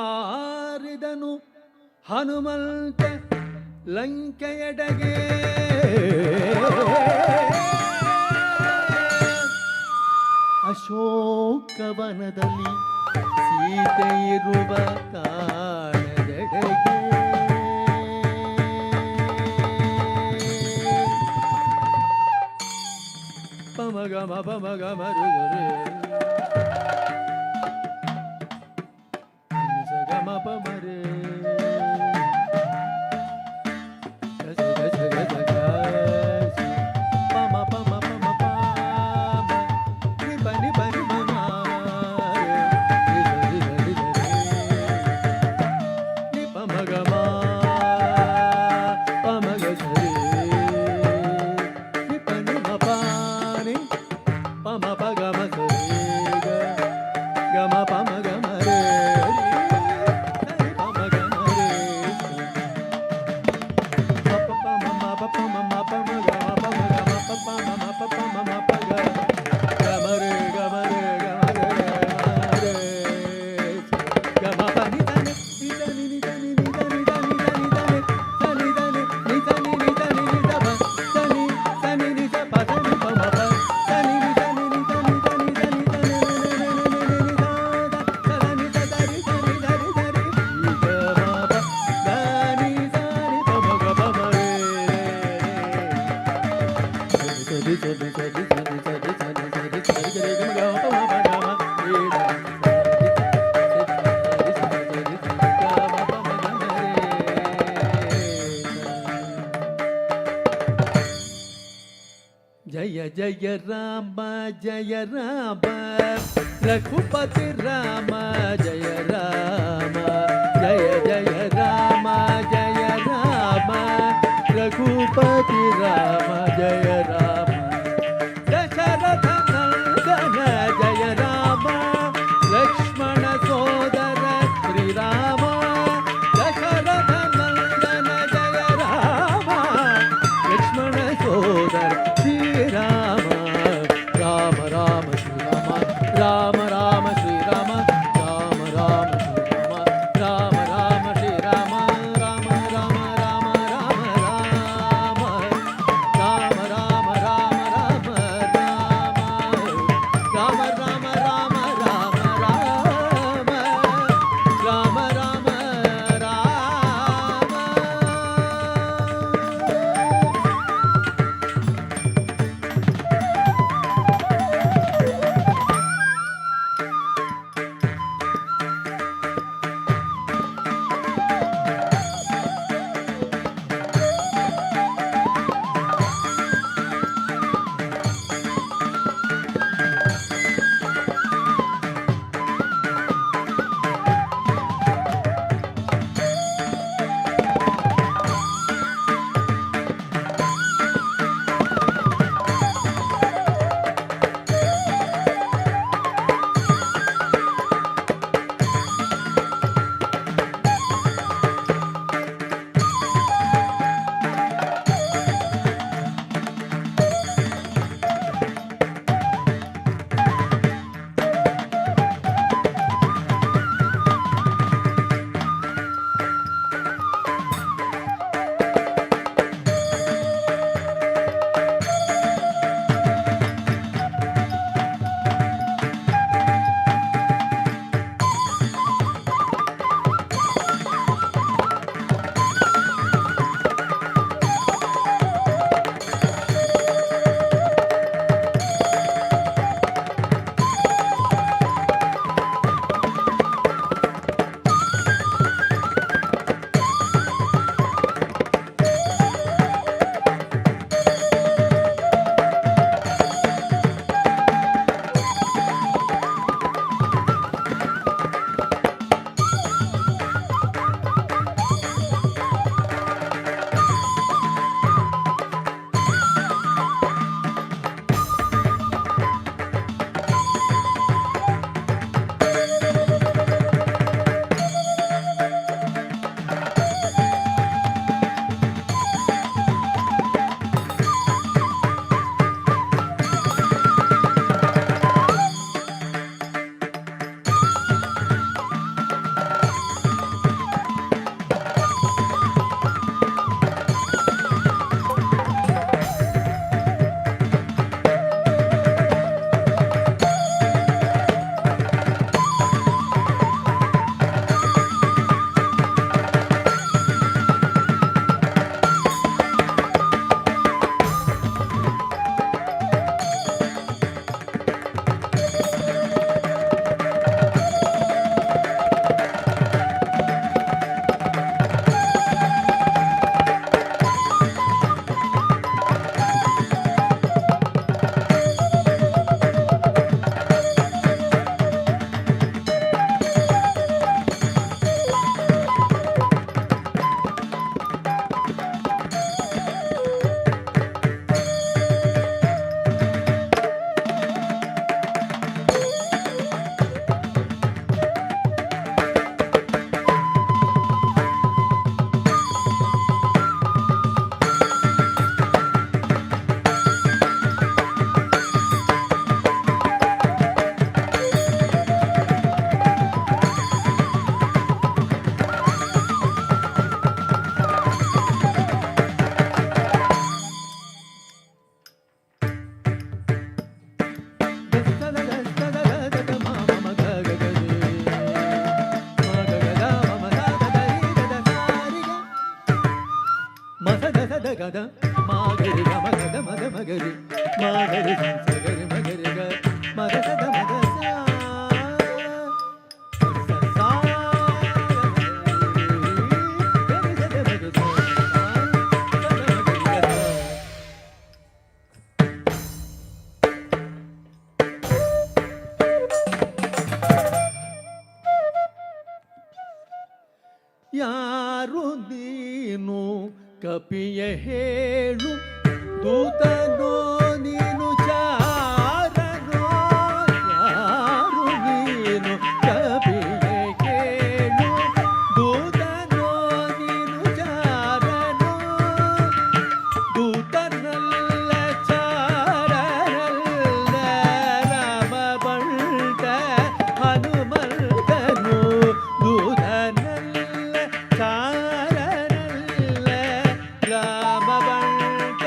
ಹಾರಿದನು ಹನುಮಂತ ಲಂಕೆಯಡೆಗೆ ಅಶೋಕವನದಲ್ಲಿ ಸೀತೆ ಇರುವ ಕಾಣದೆಡೆಗೆ ಪಮಗಮ ಪಮಗಮ ರುದುರೆ ಗಮ ಪಮರೆ ಪಮ ಪಮ ಪಮ ಪಾಮ ನಿಪನಿ ಪನಿ ಮಮ ನಿಪಮಗಮ ಪಮಗ ಸರಿ ನಿಪನಿ ಮಪಾನಿ ಪಮ ಪಗಮ ಸರಿ ಗಮ ಪಮ ಗಮ ರೇ ಪಮ ಗಮ ರೇ ಪಪ ಪಮ ಮ ಪಮ ಮ ಪಮ ಗಮ ಪಮ ಗಮ ಪಪ ಮ ಪಪ ಮ ಪಗ ಗಮ ರೇ ಗಮ ರೇ ಗಮ ರೇ ಗಮ ಪನಿ ತನೆ ನಿತನಿ ನಿತನಿ ನಿತನಿ ತನಿ ತನಿ ತನೆ ತನಿ ತನೆ ನಿತನಿ ನಿತನಿ ನಿತಪ ತನಿ ತನಿ ನಿತ ಪತನಿ ಪಮ ಪ ತನಿ ನಿತನಿ ನಿತನಿ ತನಿ ತನಿ ತನೆ ತನಿ ತರಿ ತರಿ ತರಿ ತರಿ ಗಮ ಪ ದಾನಿ ದಾನಿ ಪಮ ಗ ಪಮ ರೇ ಸರಿ ಸರಿ ಸರಿ ಸರಿ ಸರಿ ಸರಿ ಸರಿ ಸರಿ ಗರಿ ಗಮ ಗ ಪಮ ಪ ಗಮ ರೇ जय जय राम जय राम रघुपति राम जय राम जय जय राम जय राम रघुपति राम जय राम दशरथ नंदन जय राम लक्ष्मण सोदर श्री राम दशरथ नंदन जय राम लक्ष्मण सोदर श्री राम राम राम श्री राम राम राम श्री राम राम राम श्री राम राम राम श्री राम राम राम राम राम राम राम राम राम ಗದ ಮಾಗರಿ ಗ ಮಗದ ಮದ ಮಗರಿ ಮಾಗರಿ ಸಗರಿ ಮಗರಿ ಗ ಮದ ಸದ ಮದ ಸಾ ಯಾರು ನೀನು ಕಪಿಯ ಹೇಳು ದೂತನೋ ನೀನು ಚಾರನೋ ಯಾರು ನೀನು ಕಪಿಯ ಹೇಳು ದೂತನೋ ನೀನು ಚಾರನೋ ದೂತನಲ್ಲ ಚಾರನಲ್ಲ ರಾಮ ಬಂಟ ಹನುಮಂತನು ದೂತನಲ್ಲ ಚಾರನಲ್ಲ ರಾಮ ಬಂಟ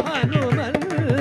ಹನುಮಂತನು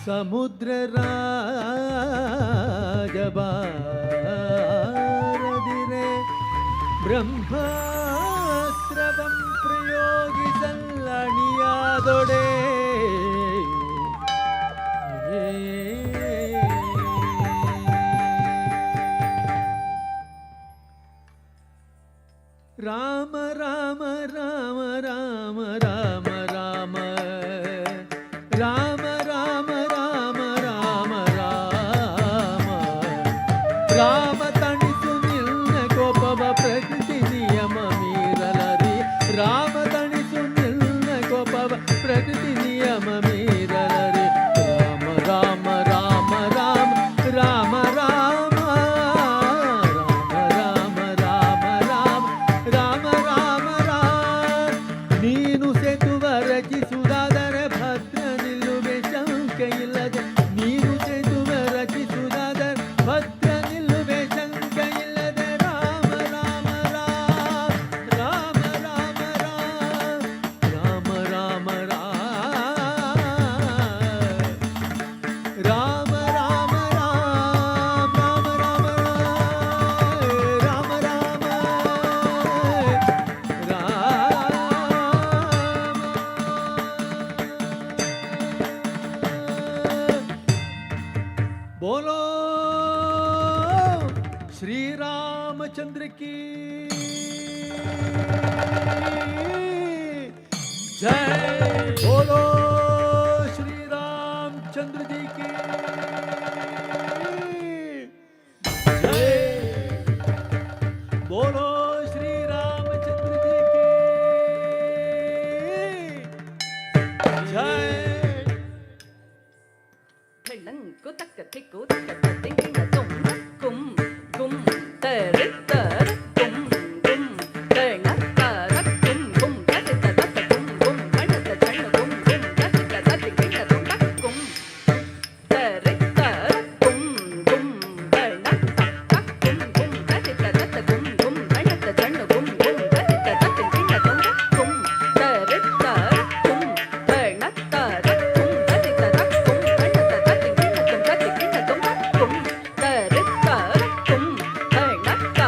ಸಮುದ್ರ ರಾಜಬಾರದಿರೆ ಬ್ರಹ್ಮಾಸ್ತ್ರವಂ ಪ್ರಯೋಗಿಸಲ್ಲಣಿಯಾದೊಡೆ ರಾಮ ರಾಮ ರಾಮ ರಾಮ ರಾಮ ರಾಮ ರಾಮ ರಾಮ ರಾಮ ರಾಮ ರಾಮ ರಾಮ ತಣಿಸು ನಿನ್ನ ಕೋಪವ ಪ್ರಕೃತಿ ನಿಯಮ ಮೀರಲರಿ ರಾಮ ತಣಿಸು ನಿನ್ನ ಕೋಪವ ಪ್ರಕೃತಿ ನಿಯಮ ಮೀರಲರಿ ರಾಮ ರಾಮ ರಾಮ ರಾಮ ರಾಮ ರಾಮ ರಾಮ ರಾಮ ರಾಮ ರಾಮ ರಾಮ ರಾಮ ನೀನು ಸೇತುವ ರಚಿಸುವುದಾದರೆ ಭದ್ರ ನಿಲ್ಲುವೆ ಶಂಕೆ ಇಲ್ಲದೆ ನೀನು ಸೇತುವ ರಚಿಸುವುದಾದರೆ ಭದ್ರ ನಿಲ್ಲುವೆ ಶಂಕೆ ಇಲ್ಲದೆ ರಾಮ ರಾಮ ರಾಮ ರಾಮ ರಾಮ ರಾಮ ರಾಮ ರಾಮ ರಾಮ ರಾಮ ರಾಮ ರಾಮ ರಾಮ ರಾಮ बोलो श्री रामचंद्र की जय बोलो श्री रामचंद्र जी की जय बोलो श्री रामचंद्र जी की जय
ಠಳ್ಳಂಕು ತಕ್ಕ ತಿಕ್ಕು ತಕ್ಕ ತಿಂಗಿನ ತುಂ ಕುಂ ಕುಂ ತರಿ ತರ ಕುಂ ಕುಂ ತಣ ತರ ಕುಂ ಕುಂ ತರಿ ತರ ಕುಂ ಕುಂ ಕಣದ ಜಣ ಕುಂ ಕುಂ ತರಿ ತರ ತಿಂಗಿನ ತುಂ ಕುಂ ತರಿ ತರ ಕುಂ ಕುಂ ತಣ ತಕ್ಕ ಕುಂ ಕುಂ ತರಿ ತರ ಕುಂ ಕುಂ ಕಣದ ಜಣ ಕುಂ ಕುಂ ತರಿ ತರ ತಿಂಗಿನ ತುಂ ಕುಂ ತರಿ ತರ ಕುಂ ತಣ ತರ ಕುಂ ತರಿ ತರ ಕುಂ ಕಣದ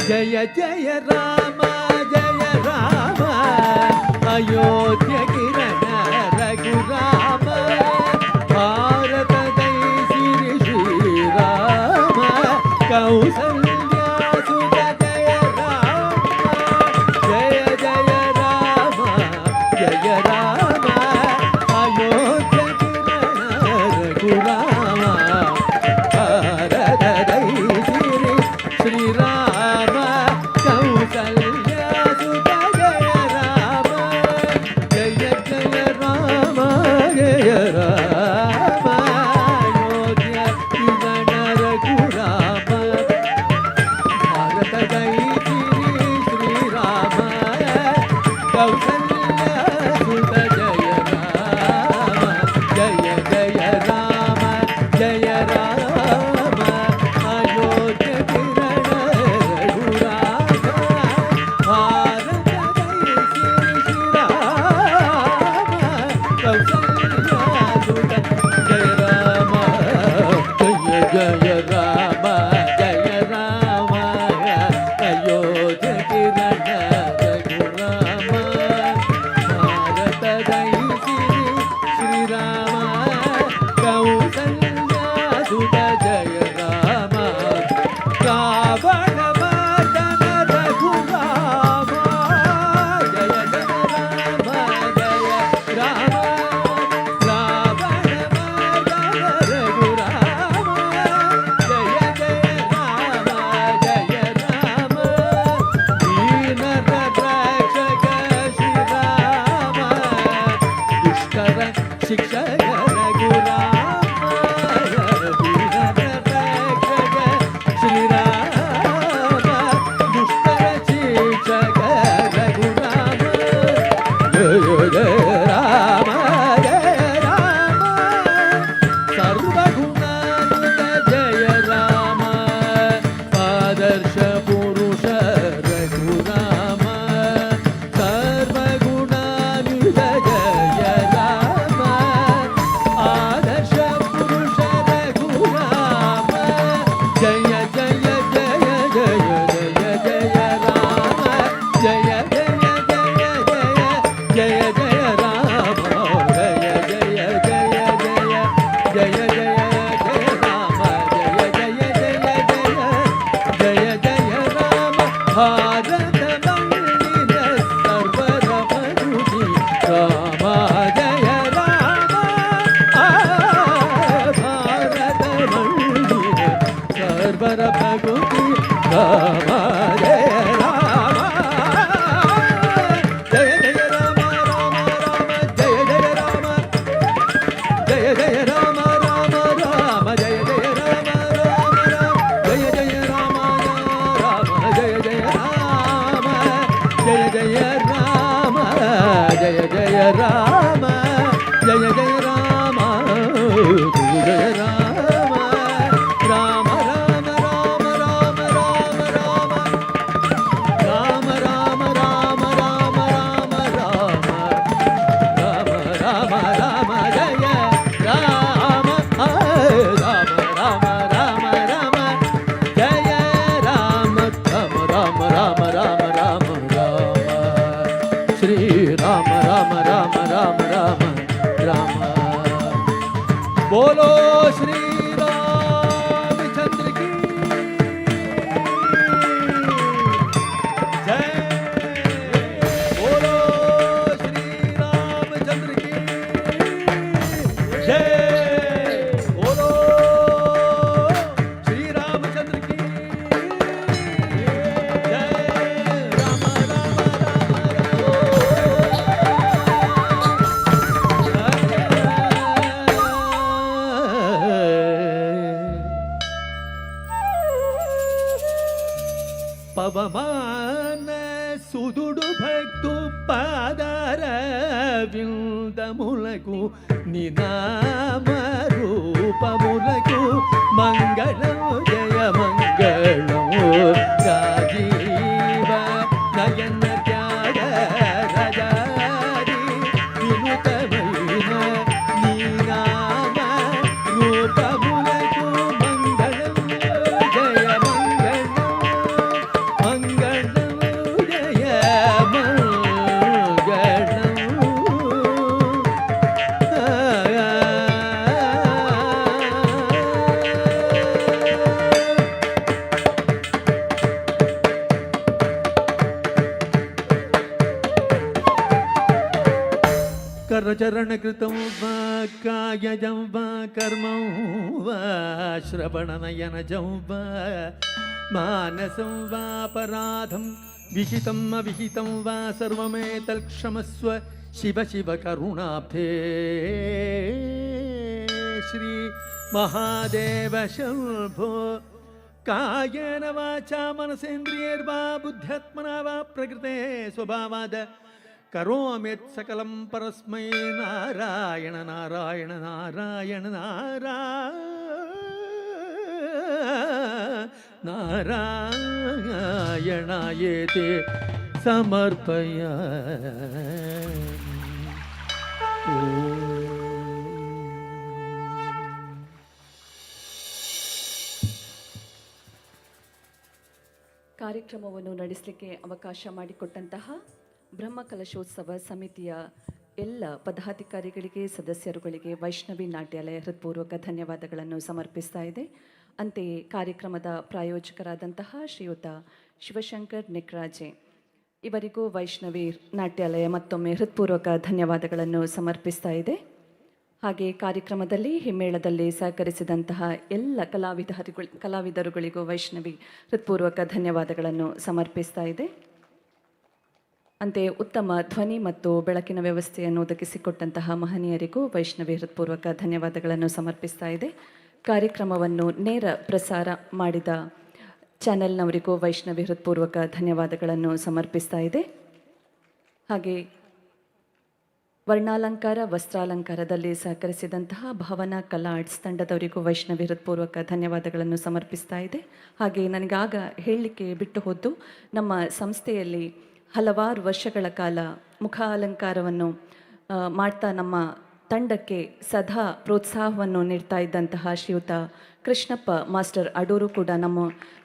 జయ జయ రామ జయ రామ అయోధ్య కిరణ రఘురామ భారత దై శ్రీ శ్రీరామ కౌసల్యాసుత జయ రామ జయ జయ రామ జయ రామ అయోధ్య కిరణ రఘురామ భారత దై శ్రీ శ్రీరామ కౌసల్యాసుత జయ రామ జయ జయ రామ జయ రామ అయోధ్య కిరణ రఘురామ భారత దై శ్రీరామ కౌసల్యాసుత జయ రామ జయ జయ రామ జయ రామ అయోధ్య కిరణ రఘురామ భారత దై శ్రీరామ కౌసల్యాసుత జయ రామ జయ జయ రామ జయ రామ అయోధ్య కిరణ రఘురామ భారత దై శ్రీరామ కౌసల్యాసుత జయ రామ రావణ మర్దన రఘురామ జయ జయ రామ జయ రామ రావణ మర్దన రఘురామ జయ జయ రామ జయ రామ దీన రక్షక శ్రీరామ దుష్కర శిక్షక రఘురామ దీన రక్షక శ్రీరామ దుష్కర శిక్షక రఘురామ జయ జయ రామ జయ రామ సర్వగుణానుత జయ రామ ఆదర్శ పురుష రఘురామ సర్వగుణానుత జయ రామ ఆదర్శ పురుష రఘురామ జయ జయ జయ జయ జయ జయ రామ జయ జయ జయ జయ జయ జయ రామ జయ జయ జయ జయ జయ జయ జయ రామ జయ జయ జయ జయ జయ జయ రామ భారత మండిన సర్వరమణుని రామ జయ రామ భారత మండిన సర్వర భగుని రామ జయ రామ జయ జయ రామ రామ రామ జయ జయ రామ జయ జయ రామ రామ రామ జయ జయ రామ రామ రామ జయ జయ రామ రామ జయ జయ రామ జయ జయ రామ జయ జయ రామ జయ జయ రామ జయ రామ రామ రామ రామ రామ రామ రామ రామ రామ రామ రామ రామ రామ రామ రామ జయ రామ రామ రామ రామ రామ జయ రామ రామ రామ రామ రామ రామ శ్రీ రామ రామ రామ రామ రామ రామ बोलो श्री रामचंद्र की जय बोलो श्री रामचंद्र की जय बोलो श्री रामचंद्र की जय राम राम పవమాన సుదుడు భక్తు పాదర విందములకు నినామ రూపములకు మంగళం జయ మంగళం రాజీవ నయన త్యాగ రజారి వినుతమైన నీనామ రూపములకు మంగళం జయ మంగళం करचरणकृतं वा कायजं वा कर्मं वा श्रवणनयनजं वा मानसं वापराधं विहितम् अविहितं वा सर्वमेतत्क्षमस्व शिव शिव करुणाब्धे श्री महादेव शम्भो कायेन वाचा मनसेन्द्रियैर्वा बुद्ध्यात्मना वा प्रकृते स्वभावाद करोम्यत् सकलं परस्मै नारायण नारायण नारायण नारायणायेते समर्पयामि।
ಕಾರ್ಯಕ್ರಮವನ್ನು ನಡೆಸಲಿಕ್ಕೆ ಅವಕಾಶ ಮಾಡಿಕೊಟ್ಟಂತಹ ಬ್ರಹ್ಮಕಲಶೋತ್ಸವ ಸಮಿತಿಯ ಎಲ್ಲ ಪದಾಧಿಕಾರಿಗಳಿಗೆ, ಸದಸ್ಯರುಗಳಿಗೆ ವೈಷ್ಣವಿ ನಾಟ್ಯಾಲಯ ಹೃತ್ಪೂರ್ವಕ ಧನ್ಯವಾದಗಳನ್ನು ಸಮರ್ಪಿಸ್ತಾ ಇದೆ. ಅಂತೆಯೇ ಕಾರ್ಯಕ್ರಮದ ಪ್ರಾಯೋಜಕರಾದಂತಹ ಶ್ರೀಯುತ ಶಿವಶಂಕರ್ ನಿಕ್ರಾಜೆ ಇವರಿಗೂ ವೈಷ್ಣವಿ ನಾಟ್ಯಾಲಯ ಮತ್ತೊಮ್ಮೆ ಹೃತ್ಪೂರ್ವಕ ಧನ್ಯವಾದಗಳನ್ನು ಸಮರ್ಪಿಸ್ತಾ ಇದೆ. ಹಾಗೆ ಕಾರ್ಯಕ್ರಮದಲ್ಲಿ ಹಿಮ್ಮೇಳದಲ್ಲಿ ಸಹಕರಿಸಿದಂತಹ ಎಲ್ಲ ಕಲಾವಿದರುಗಳಿಗೂ ವೈಷ್ಣವಿ ಹೃತ್ಪೂರ್ವಕ ಧನ್ಯವಾದಗಳನ್ನು ಸಮರ್ಪಿಸ್ತಾ ಇದೆ. ಅಂತೆಯೇ ಉತ್ತಮ ಧ್ವನಿ ಮತ್ತು ಬೆಳಕಿನ ವ್ಯವಸ್ಥೆಯನ್ನು ಒದಗಿಸಿಕೊಟ್ಟಂತಹ ಮಹನೀಯರಿಗೂ ವೈಷ್ಣವಿ ಹೃತ್ಪೂರ್ವಕ ಧನ್ಯವಾದಗಳನ್ನು ಸಮರ್ಪಿಸ್ತಾ ಇದೆ. ಕಾರ್ಯಕ್ರಮವನ್ನು ನೇರ ಪ್ರಸಾರ ಮಾಡಿದ ಚಾನೆಲ್ನವರಿಗೂ ವೈಷ್ಣವಿ ಹೃತ್ಪೂರ್ವಕ ಧನ್ಯವಾದಗಳನ್ನು ಸಮರ್ಪಿಸ್ತಾ ಇದೆ. ಹಾಗೆ ವರ್ಣಾಲಂಕಾರ ವಸ್ತ್ರಾಲಂಕಾರದಲ್ಲಿ ಸಹಕರಿಸಿದಂತಹ ಭಾವನಾ ಕಲಾ ಆರ್ಟ್ಸ್ ತಂಡದವರಿಗೂ ವೈಷ್ಣವಿ ಹೃತ್ಪೂರ್ವಕ ಧನ್ಯವಾದಗಳನ್ನು ಸಮರ್ಪಿಸ್ತಾ ಇದೆ. ಹಾಗೆ ನನಗಾಗ ಹೇಳಲಿಕ್ಕೆ ಬಿಟ್ಟು ಹೋದ್ದು, ನಮ್ಮ ಸಂಸ್ಥೆಯಲ್ಲಿ ಹಲವಾರು ವರ್ಷಗಳ ಕಾಲ ಮುಖ ಅಲಂಕಾರವನ್ನು ಮಾಡ್ತಾ ನಮ್ಮ ತಂಡಕ್ಕೆ ಸದಾ ಪ್ರೋತ್ಸಾಹವನ್ನು ನೀಡ್ತಾ ಇದ್ದಂತಹ ಶ್ರೀಯುತ ಕೃಷ್ಣಪ್ಪ ಮಾಸ್ಟರ್ ಅಡೂರು ಕೂಡ ನಮ್ಮ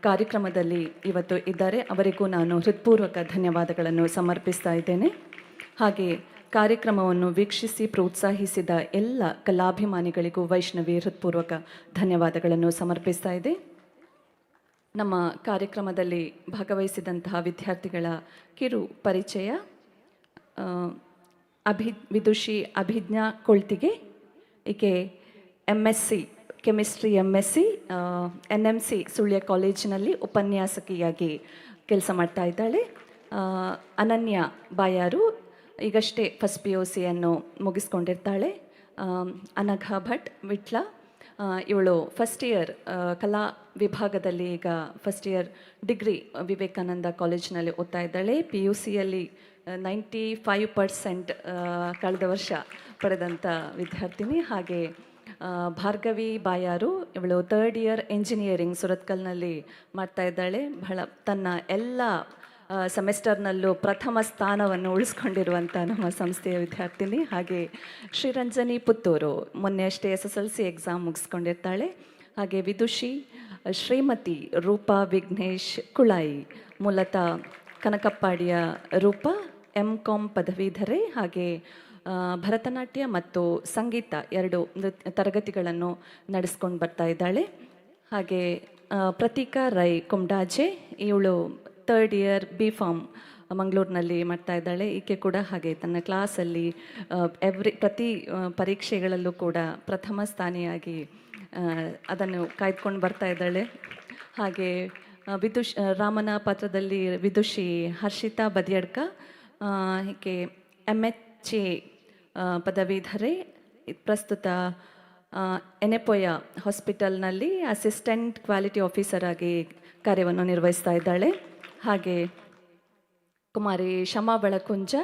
ಕಾರ್ಯಕ್ರಮದಲ್ಲಿ ಇವತ್ತು ಇದ್ದಾರೆ. ಅವರಿಗೂ ನಾನು ಹೃತ್ಪೂರ್ವಕ ಧನ್ಯವಾದಗಳನ್ನು ಸಮರ್ಪಿಸ್ತಾ ಇದ್ದೇನೆ. ಹಾಗೆ ಕಾರ್ಯಕ್ರಮವನ್ನು ವೀಕ್ಷಿಸಿ ಪ್ರೋತ್ಸಾಹಿಸಿದ ಎಲ್ಲ ಕಲಾಭಿಮಾನಿಗಳಿಗೂ ವೈಷ್ಣವಿ ಹೃತ್ಪೂರ್ವಕ ಧನ್ಯವಾದಗಳನ್ನು ಸಮರ್ಪಿಸ್ತಾ ಇದೆ. ನಮ್ಮ ಕಾರ್ಯಕ್ರಮದಲ್ಲಿ ಭಾಗವಹಿಸಿದಂತಹ ವಿದ್ಯಾರ್ಥಿಗಳ ಕಿರು ಪರಿಚಯ. ವಿದುಷಿ ಅಭಿಜ್ಞಾ ಕೊಳ್ತಿಗೆ, ಈಕೆ MSc chemistry MSc NMC Sullia ಕಾಲೇಜಿನಲ್ಲಿ ಉಪನ್ಯಾಸಕಿಯಾಗಿ ಕೆಲಸ ಮಾಡ್ತಾ ಇದ್ದಾಳೆ. ಅನನ್ಯ ಬಾಯಾರು ಈಗಷ್ಟೇ ಫಸ್ಟ್ PUCಯನ್ನು ಮುಗಿಸ್ಕೊಂಡಿರ್ತಾಳೆ. ಅನಘಾ ಭಟ್ ವಿಟ್ಲ, ಇವಳು ಫಸ್ಟ್ ಇಯರ್ ಕಲಾ ವಿಭಾಗದಲ್ಲಿ ಈಗ ಫಸ್ಟ್ ಇಯರ್ ಡಿಗ್ರಿ ವಿವೇಕಾನಂದ ಕಾಲೇಜಿನಲ್ಲಿ ಓದ್ತಾ ಇದ್ದಾಳೆ. PUCಯಲ್ಲಿ 95% ಕಳೆದ ವರ್ಷ ಪಡೆದಂಥ ವಿದ್ಯಾರ್ಥಿನಿ. ಹಾಗೆ ಭಾರ್ಗವಿ ಬಾಯಾರು, ಇವಳು 3rd ಇಯರ್ ಎಂಜಿನಿಯರಿಂಗ್ ಸುರತ್ಕಲ್ನಲ್ಲಿ ಮಾಡ್ತಾ ಇದ್ದಾಳೆ. ಬಹಳ ತನ್ನ ಎಲ್ಲ ಸೆಮೆಸ್ಟರ್ನಲ್ಲೂ ಪ್ರಥಮ ಸ್ಥಾನವನ್ನು ಉಳಿಸ್ಕೊಂಡಿರುವಂಥ ನಮ್ಮ ಸಂಸ್ಥೆಯ ವಿದ್ಯಾರ್ಥಿನಿ. ಹಾಗೆ ಶ್ರೀರಂಜನಿ ಪುತ್ತೂರು ಮೊನ್ನೆ ಅಷ್ಟೇ SSLC ಎಕ್ಸಾಮ್ ಮುಗಿಸ್ಕೊಂಡಿರ್ತಾಳೆ. ಹಾಗೆ ವಿದುಷಿ ಶ್ರೀಮತಿ ರೂಪಾ ವಿಘ್ನೇಶ್ ಕುಳಾಯಿ, ಮೂಲತಃ ಕನಕಪ್ಪಾಡಿಯ ರೂಪಾ, MCom ಪದವೀಧರೆ. ಹಾಗೆ ಭರತನಾಟ್ಯ ಮತ್ತು ಸಂಗೀತ 2 ತರಗತಿಗಳನ್ನು ನಡೆಸ್ಕೊಂಡು ಬರ್ತಾ ಇದ್ದಾಳೆ. ಹಾಗೆ ಪ್ರತೀಕಾ ರೈ ಕುಮ್ಡಾಜೆ, ಇವಳು 3rd ಇಯರ್ B.Pharm ಮಂಗಳೂರಿನಲ್ಲಿ ಮಾಡ್ತಾ ಇದ್ದಾಳೆ. ಈಕೆ ಕೂಡ ಹಾಗೆ ತನ್ನ ಕ್ಲಾಸಲ್ಲಿ ಪ್ರತಿ ಪರೀಕ್ಷೆಗಳಲ್ಲೂ ಕೂಡ ಪ್ರಥಮ ಸ್ಥಾನಿಯಾಗಿ ಅದನ್ನು ಕಾಯ್ದುಕೊಂಡು ಬರ್ತಾ ಇದ್ದಾಳೆ. ಹಾಗೆ ರಾಮನ ಪಾತ್ರದಲ್ಲಿ ವಿದುಷಿ ಹರ್ಷಿತಾ ಬದಿಯಡ್ಕ, ಈಕೆ MHA ಪದವೀಧರೆ. ಪ್ರಸ್ತುತ ಎನೆಪೊಯ ಹಾಸ್ಪಿಟಲ್ನಲ್ಲಿ ಅಸಿಸ್ಟೆಂಟ್ ಕ್ವಾಲಿಟಿ ಆಫೀಸರ್ ಆಗಿ ಕಾರ್ಯವನ್ನು ನಿರ್ವಹಿಸ್ತಾ ಇದ್ದಾಳೆ. ಹಾಗೆ ಕುಮಾರಿ ಶಮಾ ಬೆಳಕುಂಜ,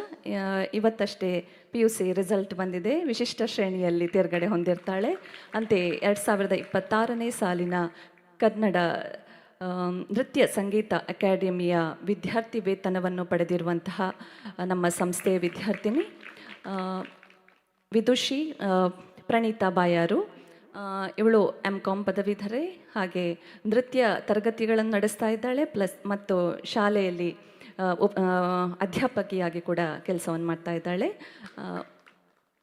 ಇವತ್ತಷ್ಟೇ PUC ರಿಸಲ್ಟ್ ಬಂದಿದೆ, ವಿಶಿಷ್ಟ ಶ್ರೇಣಿಯಲ್ಲಿ ತೇರ್ಗಡೆ ಹೊಂದಿರ್ತಾಳೆ. ಅಂತೆಯೇ 2026ನೇ ಸಾಲಿನ ಕನ್ನಡ ನೃತ್ಯ ಸಂಗೀತ ಅಕಾಡೆಮಿಯ ವಿದ್ಯಾರ್ಥಿ ವೇತನವನ್ನು ಪಡೆದಿರುವಂತಹ ನಮ್ಮ ಸಂಸ್ಥೆಯ ವಿದ್ಯಾರ್ಥಿನಿ. ವಿದುಷಿ ಪ್ರಣೀತಾ ಬಾಯಾರು, ಇವಳು MCom ಪದವೀಧರೆ. ಹಾಗೆ ನೃತ್ಯ ತರಗತಿಗಳನ್ನು ನಡೆಸ್ತಾ ಇದ್ದಾಳೆ, ಮತ್ತು ಶಾಲೆಯಲ್ಲಿ ಅಧ್ಯಾಪಕಿಯಾಗಿ ಕೂಡ ಕೆಲಸವನ್ನು ಮಾಡ್ತಾ ಇದ್ದಾಳೆ.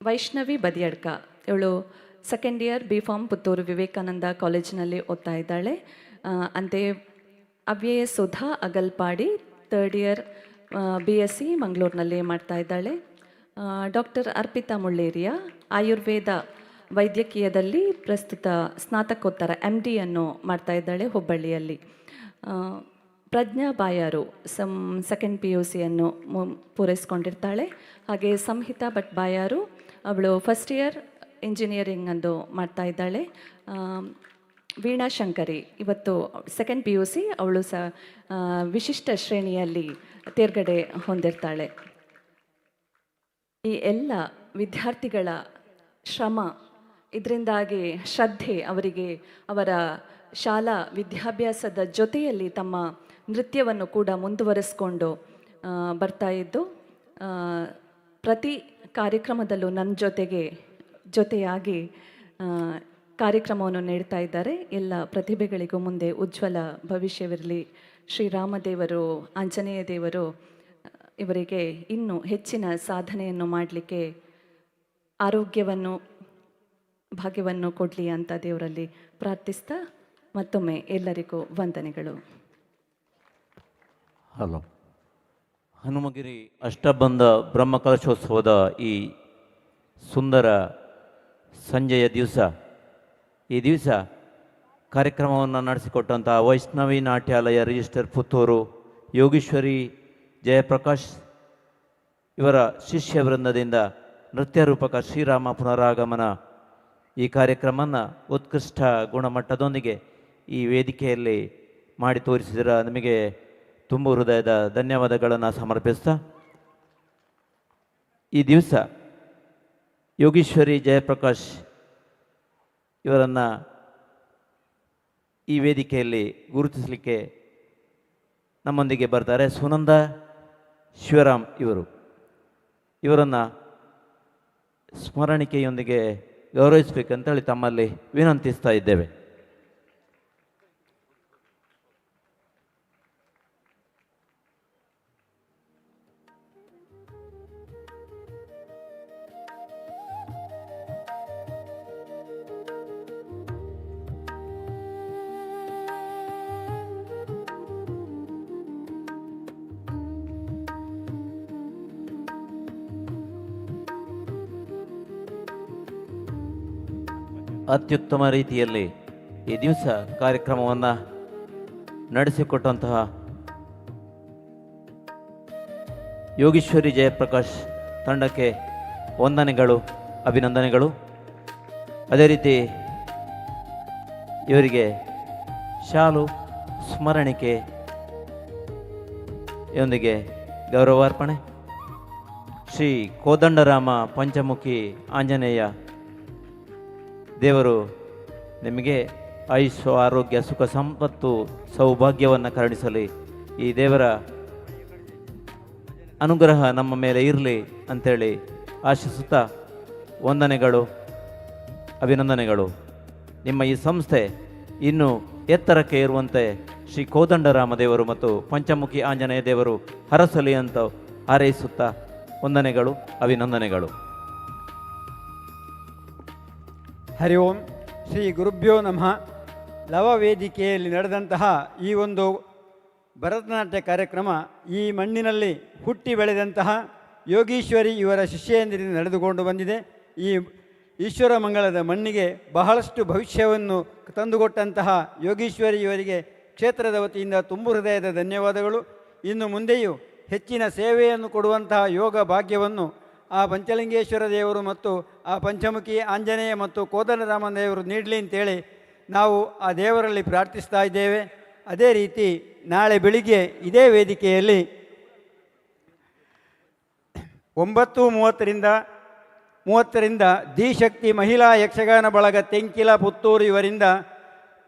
ವೈಷ್ಣವಿ ಬದಿಯಡ್ಕ, ಇವಳು 2nd year B.Pharm Puttur Vivekananda ಕಾಲೇಜಿನಲ್ಲಿ ಓದ್ತಾ ಇದ್ದಾಳೆ. ಅಂತೆಯೇ ಅವ್ಯಯ Sudha Agalpadi 3rd year BSc ಮಂಗಳೂರಿನಲ್ಲಿ ಮಾಡ್ತಾ ಇದ್ದಾಳೆ. ಡಾಕ್ಟರ್ ಅರ್ಪಿತಾ ಮುಳ್ಳೇರಿಯ ಆಯುರ್ವೇದ ವೈದ್ಯಕೀಯದಲ್ಲಿ ಪ್ರಸ್ತುತ ಸ್ನಾತಕೋತ್ತರ MD ಮಾಡ್ತಾ ಇದ್ದಾಳೆ ಹುಬ್ಬಳ್ಳಿಯಲ್ಲಿ. ಪ್ರಜ್ಞಾ ಬಾಯಾರು ಸೆಕೆಂಡ್ PUC ಪೂರೈಸ್ಕೊಂಡಿರ್ತಾಳೆ. ಹಾಗೆ ಸಂಹಿತಾ ಭಟ್ ಬಾಯಾರು ಅವಳು ಫಸ್ಟ್ ಇಯರ್ ಇಂಜಿನಿಯರಿಂಗ್ ಮಾಡ್ತಾ ಇದ್ದಾಳೆ. ವೀಣಾ ಶಂಕರಿ ಇವತ್ತು ಸೆಕೆಂಡ್ PUC, ಅವಳು ವಿಶಿಷ್ಟ ಶ್ರೇಣಿಯಲ್ಲಿ ತೇರ್ಗಡೆ ಹೊಂದಿರ್ತಾಳೆ. ಈ ಎಲ್ಲ ವಿದ್ಯಾರ್ಥಿಗಳ ಶ್ರಮ, ಇದರಿಂದಾಗಿ ಶ್ರದ್ಧೆ, ಅವರಿಗೆ ಅವರ ಶಾಲಾ ವಿದ್ಯಾಭ್ಯಾಸದ ಜೊತೆಯಲ್ಲಿ ತಮ್ಮ ನೃತ್ಯವನ್ನು ಕೂಡ ಮುಂದುವರಿಸ್ಕೊಂಡು ಬರ್ತಾ ಇದ್ದು, ಪ್ರತಿ ಕಾರ್ಯಕ್ರಮದಲ್ಲೂ ನನ್ನ ಜೊತೆಯಾಗಿ ಕಾರ್ಯಕ್ರಮವನ್ನು ನೀಡ್ತಾ ಇದ್ದಾರೆ. ಎಲ್ಲ ಪ್ರತಿಭೆಗಳಿಗೂ ಮುಂದೆ ಉಜ್ವಲ ಭವಿಷ್ಯವಿರಲಿ. ಶ್ರೀರಾಮದೇವರು, ಆಂಜನೇಯ ದೇವರು ಇವರಿಗೆ ಇನ್ನೂ ಹೆಚ್ಚಿನ ಸಾಧನೆಯನ್ನು ಮಾಡಲಿಕ್ಕೆ ಆರೋಗ್ಯವನ್ನು, ಭಾಗ್ಯವನ್ನು ಕೊಡಲಿ ಅಂತ ದೇವರಲ್ಲಿ ಪ್ರಾರ್ಥಿಸ್ತಾ ಮತ್ತೊಮ್ಮೆ ಎಲ್ಲರಿಗೂ ವಂದನೆಗಳು.
ಹಲೋ. ಹನುಮಗಿರಿ ಅಷ್ಟಬಂಧ ಬ್ರಹ್ಮಕಲಶೋತ್ಸವದ ಈ ಸುಂದರ ಸಂಜೆಯ ಈ ದಿವಸ ಕಾರ್ಯಕ್ರಮವನ್ನು ನಡೆಸಿಕೊಟ್ಟಂಥ ವೈಷ್ಣವಿ ನಾಟ್ಯಾಲಯ ರಿಜಿಸ್ಟರ್ ಪುತ್ತೂರು ಯೋಗೀಶ್ವರಿ ಜಯಪ್ರಕಾಶ್ ಇವರ ಶಿಷ್ಯ ವೃಂದದಿಂದ ನೃತ್ಯ ರೂಪಕ ಶ್ರೀರಾಮ ಪುನರಾಗಮನ ಈ ಕಾರ್ಯಕ್ರಮವನ್ನು ಉತ್ಕೃಷ್ಟ ಗುಣಮಟ್ಟದೊಂದಿಗೆ ಈ ವೇದಿಕೆಯಲ್ಲಿ ಮಾಡಿ ತೋರಿಸಿದರ ನಿಮಗೆ ತುಂಬ ಹೃದಯದ ಧನ್ಯವಾದಗಳನ್ನು ಸಮರ್ಪಿಸ್ತಾ, ಈ ದಿವಸ ಯೋಗೀಶ್ವರಿ ಜಯಪ್ರಕಾಶ್ ಇವರನ್ನು ಈ ವೇದಿಕೆಯಲ್ಲಿ ಗುರುತಿಸಲಿಕ್ಕೆ ನಮ್ಮೊಂದಿಗೆ ಬರ್ತಾರೆ. ಸುನಂದ ಶಿವರಾಮ್ ಇವರನ್ನು ಸ್ಮರಣಿಕೆಯೊಂದಿಗೆ ಗೌರವಿಸಬೇಕಂತೇಳಿ ತಮ್ಮಲ್ಲಿ ವಿನಂತಿಸ್ತಾ ಇದ್ದೇವೆ. ಅತ್ಯುತ್ತಮ ರೀತಿಯಲ್ಲಿ ಈ ದಿವಸ ಕಾರ್ಯಕ್ರಮವನ್ನು ನಡೆಸಿಕೊಟ್ಟಂತಹ ಯೋಗೀಶ್ವರಿ ಜಯಪ್ರಕಾಶ್ ತಂಡಕ್ಕೆ ವಂದನೆಗಳು, ಅಭಿನಂದನೆಗಳು. ಅದೇ ರೀತಿ ಇವರಿಗೆ ಶಾಲು ಸ್ಮರಣಿಕೆಯೊಂದಿಗೆ ಗೌರವಾರ್ಪಣೆ. ಶ್ರೀ ಕೋದಂಡರಾಮ ಪಂಚಮುಖಿ ಆಂಜನೇಯ ದೇವರು ನಿಮಗೆ ಆಯುಷ್ಯ, ಆರೋಗ್ಯ, ಸುಖ, ಸಂಪತ್ತು, ಸೌಭಾಗ್ಯವನ್ನು ಕರುಣಿಸಲಿ. ಈ ದೇವರ ಅನುಗ್ರಹ ನಮ್ಮ ಮೇಲೆ ಇರಲಿ ಅಂಥೇಳಿ ಆಶಿಸುತ್ತಾ ವಂದನೆಗಳು, ಅಭಿನಂದನೆಗಳು. ನಿಮ್ಮ ಈ ಸಂಸ್ಥೆ ಇನ್ನೂ ಎತ್ತರಕ್ಕೆ ಇರುವಂತೆ ಶ್ರೀ ಕೋದಂಡರಾಮ ದೇವರು ಮತ್ತು ಪಂಚಮುಖಿ ಆಂಜನೇಯ ದೇವರು ಹರಸಲಿ ಅಂತ ಹಾರೈಸುತ್ತಾ ವಂದನೆಗಳು, ಅಭಿನಂದನೆಗಳು.
ಹರಿ ಓಂ. ಶ್ರೀ ಗುರುಭ್ಯೋ ನಮಃ. ಲವ ವೇದಿಕೆಯಲ್ಲಿ ನಡೆದಂತಹ ಈ ಒಂದು ಭರತನಾಟ್ಯ ಕಾರ್ಯಕ್ರಮ ಈ ಮಣ್ಣಿನಲ್ಲಿ ಹುಟ್ಟಿ ಬೆಳೆದಂತಹ ಯೋಗೀಶ್ವರಿ ಇವರ ಶಿಷ್ಯೆಯಂದಿರಿಂದ ನಡೆದುಕೊಂಡು ಬಂದಿದೆ. ಈ ಈಶ್ವರ ಮಂಗಳದ ಮಣ್ಣಿಗೆ ಬಹಳಷ್ಟು ಭವಿಷ್ಯವನ್ನು ತಂದುಕೊಟ್ಟಂತಹ ಯೋಗೀಶ್ವರಿ ಇವರಿಗೆ ಕ್ಷೇತ್ರದ ವತಿಯಿಂದ ತುಂಬು ಹೃದಯದ ಧನ್ಯವಾದಗಳು. ಇನ್ನು ಮುಂದೆಯೂ ಹೆಚ್ಚಿನ ಸೇವೆಯನ್ನು ಕೊಡುವಂತಹ ಯೋಗ ಭಾಗ್ಯವನ್ನು ಆ ಪಂಚಲಿಂಗೇಶ್ವರ ದೇವರು ಮತ್ತು ಆ ಪಂಚಮುಖಿ ಆಂಜನೇಯ ಮತ್ತು ಕೋದಂಡರಾಮ ದೇವರು ನೀಡಲಿ ಅಂತೇಳಿ ನಾವು ಆ ದೇವರಲ್ಲಿ ಪ್ರಾರ್ಥಿಸ್ತಾ ಇದ್ದೇವೆ. ಅದೇ ರೀತಿ ನಾಳೆ ಬೆಳಿಗ್ಗೆ ಇದೇ ವೇದಿಕೆಯಲ್ಲಿ 9:30ರಿಂದ ಧೀಶಕ್ತಿ ಮಹಿಳಾ ಯಕ್ಷಗಾನ ಬಳಗ ತೆಂಕಿಲ ಪುತ್ತೂರು ಇವರಿಂದ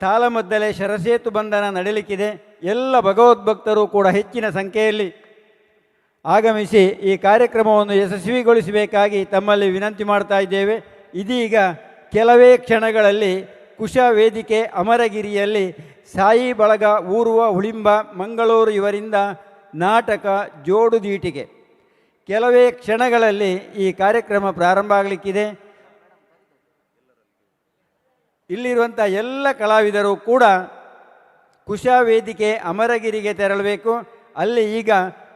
ತಾಳಮದ್ದಲೆ ಶರಸೇತು ಬಂಧನ ನಡೆಯಲಿಕ್ಕಿದೆ. ಎಲ್ಲ ಭಗವದ್ಭಕ್ತರು ಕೂಡ ಹೆಚ್ಚಿನ ಸಂಖ್ಯೆಯಲ್ಲಿ ಆಗಮಿಸಿ ಈ ಕಾರ್ಯಕ್ರಮವನ್ನು ಯಶಸ್ವಿಗೊಳಿಸಬೇಕಾಗಿ ತಮ್ಮಲ್ಲಿ ವಿನಂತಿ ಮಾಡ್ತಾ ಇದ್ದೇವೆ. ಇದೀಗ ಕೆಲವೇ ಕ್ಷಣಗಳಲ್ಲಿ ಕುಶ ವೇದಿಕೆ ಅಮರಗಿರಿಯಲ್ಲಿ ಸಾಯಿ ಬಳಗ ಊರುವ ಹುಳಿಂಬ ಮಂಗಳೂರು ಇವರಿಂದ ನಾಟಕ ಜೋಡುದೀಟಿಗೆ ಕೆಲವೇ ಕ್ಷಣಗಳಲ್ಲಿ ಈ ಕಾರ್ಯಕ್ರಮ ಪ್ರಾರಂಭ ಆಗಲಿಕ್ಕಿದೆ. ಇಲ್ಲಿರುವಂಥ ಎಲ್ಲ ಕಲಾವಿದರು ಕೂಡ ಕುಶ ವೇದಿಕೆ ಅಮರಗಿರಿಗೆ ತೆರಳಬೇಕು. ಅಲ್ಲಿ ಈಗ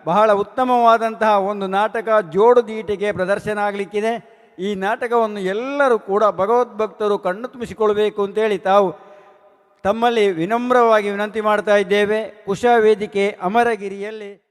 ಬಹಳ ಉತ್ತಮವಾದಂತಹ ಒಂದು ನಾಟಕ ಜೋಡುದೀಟಿಗೆ ಪ್ರದರ್ಶನ ಆಗಲಿಕ್ಕಿದೆ. ಈ ನಾಟಕವನ್ನು ಎಲ್ಲರೂ ಕೂಡ ಭಗವದ್ಭಕ್ತರು ಕಣ್ಣು ತುಂಬಿಸಿಕೊಳ್ಬೇಕು ಅಂತೇಳಿ ತಾವು ತಮ್ಮಲ್ಲಿ ವಿನಮ್ರವಾಗಿ ವಿನಂತಿ ಮಾಡ್ತಾ ಇದ್ದೇವೆ. ಕುಶ ವೇದಿಕೆ ಅಮರಗಿರಿಯಲ್ಲಿ